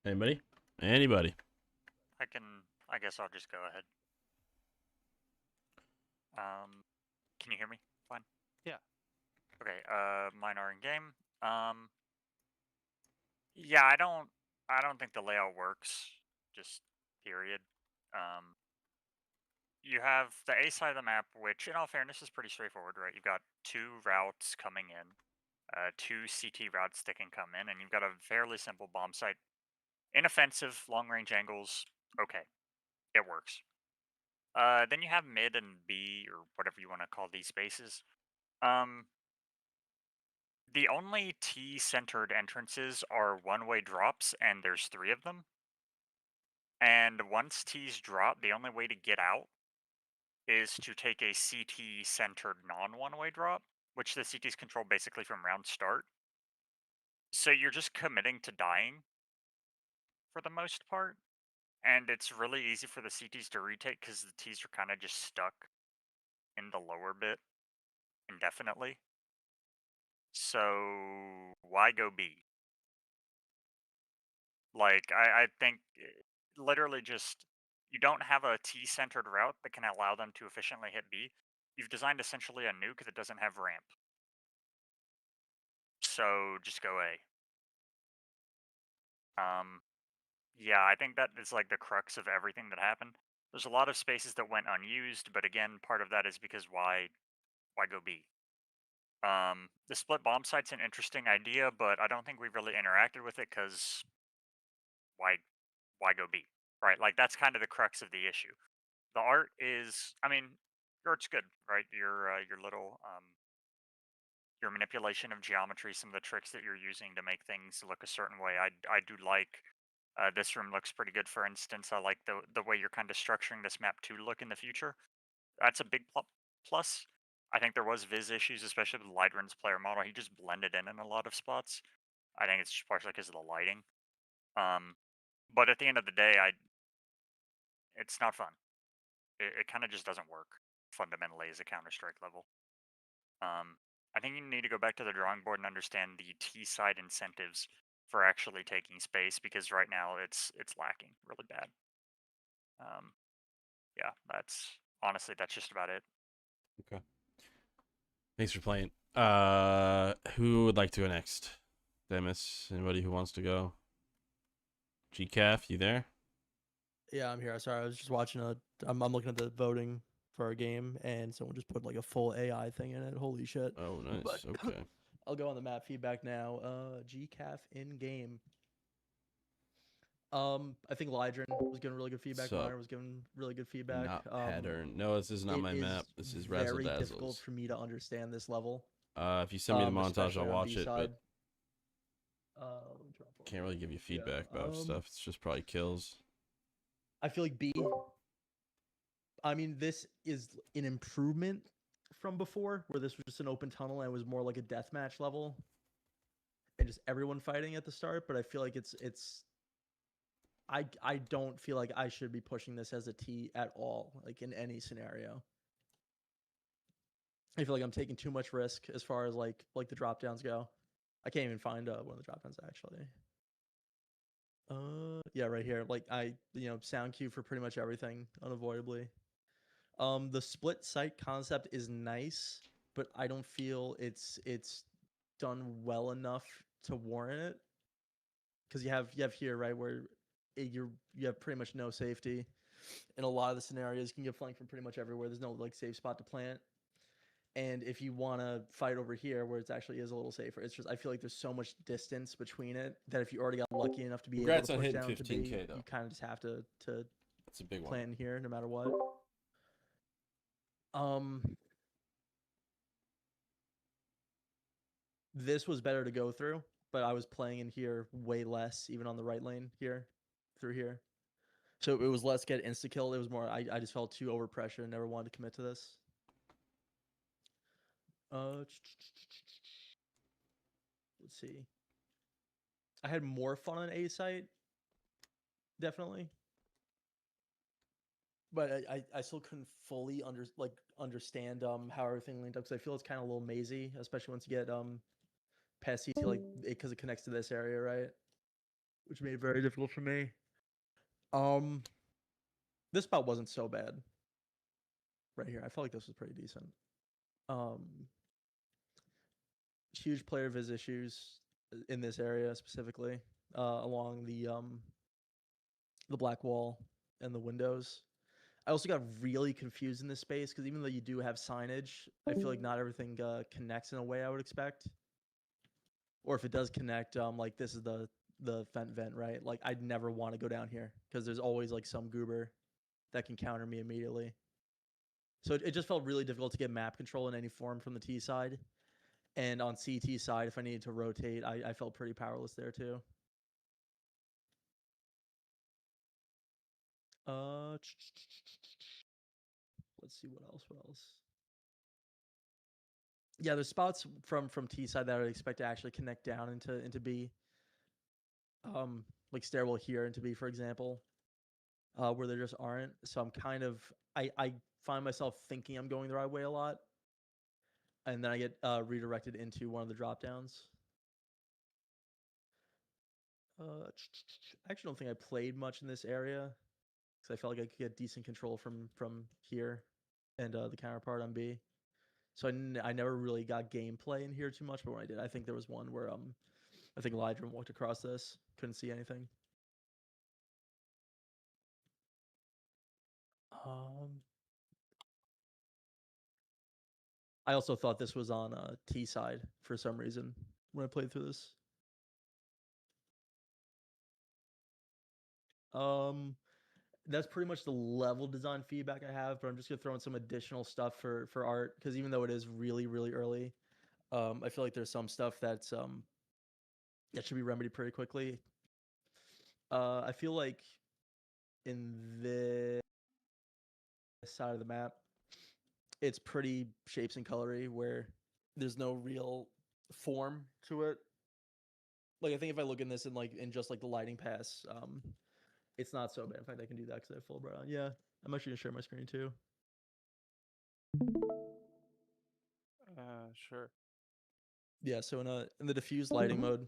Anybody? Anybody? I guess I'll just go ahead. Can you hear me? Fine. Yeah. Okay. Mine are in game. Yeah, I don't think the layout works. Just period. You have the A side of the map, which, in all fairness, is pretty straightforward, right? You've got 2 routes coming in, 2 CT routes that can come in, and you've got a fairly simple bomb site. Inoffensive, long-range angles, okay, it works. Then you have mid and B, or whatever you want to call these spaces. The only T-centered entrances are one-way drops, and there's 3 of them. And once T's drop, the only way to get out is to take a CT-centered non-one-way drop, which the CTs control basically from round start. So you're just committing to dying for the most part, and it's really easy for the CTs to retake because the Ts are kind of just stuck in the lower bit indefinitely. So why go B? Like I think literally just you don't have a T-centered route that can allow them to efficiently hit B. You've designed essentially a nuke that doesn't have ramp. So just go A. Yeah, I think that is like the crux of everything that happened. There's a lot of spaces that went unused, but again, part of that is because why go B? The split bomb site's an interesting idea, but I don't think we really interacted with it because why go B? Right? Like that's kind of the crux of the issue. The art is, I mean, your art's good, right? Your little your manipulation of geometry, some of the tricks that you're using to make things look a certain way. I do like. This room looks pretty good, for instance. I like the way you're kind of structuring this map to look in the future. That's a big plus. I think there was viz issues, especially with Lightrun's player model. He just blended in a lot of spots. I think it's just partially because of the lighting. But at the end of the day, it's not fun. It kind of just doesn't work fundamentally as a Counter-Strike level. I think you need to go back to the drawing board and understand the T-side incentives for actually taking space, because right now it's lacking really bad. Yeah, that's just about it. Okay. Thanks for playing. Who would like to go next? Demis, anybody who wants to go? GCAF, you there? Yeah, I'm here. Sorry, I was just watching I'm looking at the voting for our game, and someone just put like a full AI thing in it. Holy shit. Oh, nice. But Okay. I'll go on the map feedback now. GCAF in game. I think Lydron was giving really good feedback. Sup? Myron was giving really good feedback. Not pattern. No, this is not my map. This is Razzle very difficult Dazzles. for me to understand this level. If you send me the montage, especially I'll on watch it. But B-side. Let me drop one Can't really give you feedback about um, stuff. It's just probably kills. I feel like B. I mean, this is an improvement from before, where this was just an open tunnel and it was more like a deathmatch level, and just everyone fighting at the start. But I feel like it's. I don't feel like I should be pushing this as a T at all, like in any scenario. I feel like I'm taking too much risk as far as like the drop downs go. I can't even find one of the drop downs actually. Yeah, right here. Like sound cue for pretty much everything, unavoidably. The split site concept is nice, but I don't feel it's done well enough to warrant it. Because you have here, right, where you have pretty much no safety. In a lot of the scenarios, you can get flanked from pretty much everywhere. There's no like safe spot to plant. And if you want to fight over here, where it actually is a little safer, it's just I feel like there's so much distance between it that if you already got lucky enough to be Congrats able on to push hitting down to B, 15K though. you kind of just have to That's a big one. plan here no matter what. This was better to go through, but I was playing in here way less, even on the right lane here, through here. So it was less get insta kill. It was more I just felt too over pressure and never wanted to commit to this. Let's see. I had more fun on A site, definitely. But I still couldn't fully understand how everything linked up, because I feel it's kind of a little mazy, especially once you get past CT, like because it connects to this area, right? Which made it very difficult for me. This spot wasn't so bad. Right here, I felt like this was pretty decent. Huge player vis issues in this area specifically, along the black wall and the windows. I also got really confused in this space because even though you do have signage, I feel like not everything connects in a way I would expect. Or if it does connect, like this is the vent, right? Like I'd never want to go down here because there's always like some goober that can counter me immediately. So it just felt really difficult to get map control in any form from the T side. And on CT side, if I needed to rotate, I felt pretty powerless there too. Let's see what else. Yeah, there's spots from T side that I would expect to actually connect down into B. Like stairwell here into B, for example, where there just aren't. So I'm kind of I find myself thinking I'm going the right way a lot, and then I get redirected into one of the drop downs. I actually don't think I played much in this area because I felt like I could get decent control from here and the counterpart on B. So I never really got gameplay in here too much, but when I did, I think there was one where I think Lydrum walked across this, couldn't see anything. I also thought this was on T side for some reason when I played through this. That's pretty much the level design feedback I have, but I'm just gonna throw in some additional stuff for art, because even though it is really early, I feel like there's some stuff that's that should be remedied pretty quickly. I feel like in this side of the map, it's pretty shapes and colory where there's no real form to it. Like I think if I look in this in just like the lighting pass, it's not so bad. In fact, I can do that because I have full brown. Yeah, I'm actually gonna share my screen too. Sure. Yeah, so in the diffuse lighting mode,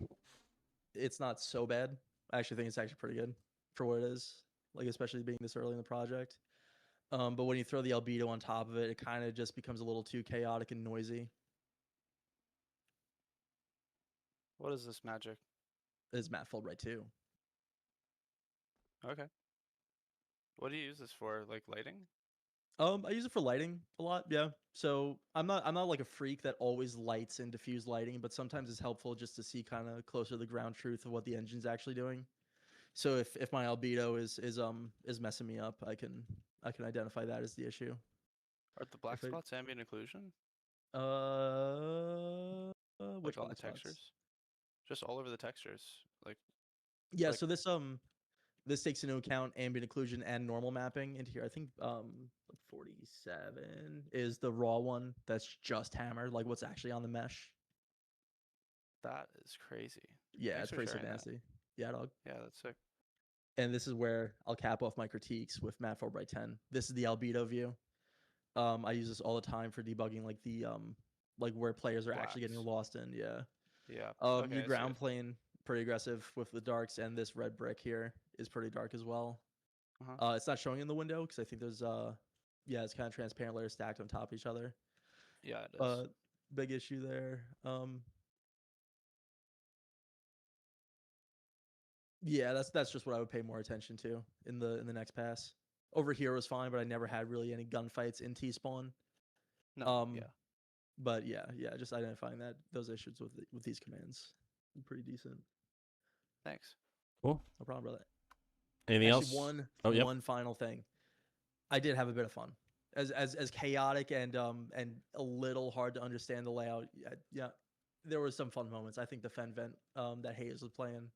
it's not so bad. I actually think it's actually pretty good for what it is. Like especially being this early in the project. But when you throw the albedo on top of it, it kind of just becomes a little too chaotic and noisy. What is this magic? It's matte fold right too. Okay. What do you use this for? Like lighting? I use it for lighting a lot, yeah. So I'm not like a freak that always lights and diffuse lighting, but sometimes it's helpful just to see kind of closer to the ground truth of what the engine's actually doing. So if my albedo is messing me up, I can identify that as the issue. Are the black spots ambient occlusion? Which Like on black the spots? textures? just all over the textures. Like, Yeah, like- so this takes into account ambient occlusion and normal mapping into here. I think 47 is the raw one that's just hammered, like what's actually on the mesh. that is crazy. Yeah, Thanks it's for pretty sick sharing that. nasty. Yeah, dog. Yeah, that's sick. And this is where I'll cap off my critiques with Mat 4x10. This is the albedo view. I use this all the time for debugging like the like where players are actually getting Blacks. lost in. Yeah. Yeah. Okay, I Your see ground it. plane pretty aggressive with the darks, and this red brick here is pretty dark as well. Uh-huh. It's not showing in the window because I think there's yeah, it's kind of transparent layers stacked on top of each other. Yeah, it is. Big issue there. Yeah, that's just what I would pay more attention to in the next pass. Over here was fine, but I never had really any gunfights in T spawn. No, yeah. But yeah, just identifying those issues with these commands, pretty decent. Thanks. Cool. No problem, brother. Anything Actually, else? Oh, yep. one final thing. I did have a bit of fun. As chaotic and a little hard to understand the layout. Yeah, there were some fun moments. I think the Fen Vent that Hayes was playing.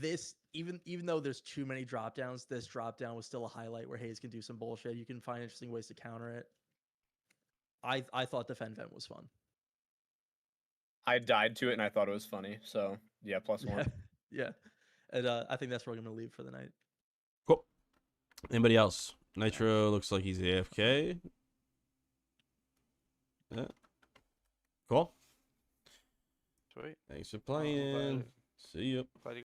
This even though there's too many drop downs, this drop down was still a highlight where Hayes can do some bullshit. You can find interesting ways to counter it. I thought the Fen Vent was fun. I died to it and I thought it was funny. So yeah, +1. Yeah. And I think that's where I'm gonna leave for the night. Cool. Anybody else? Nitro looks like he's AFK. Yeah. Cool. Sweet. Thanks for playing. See you. Glad you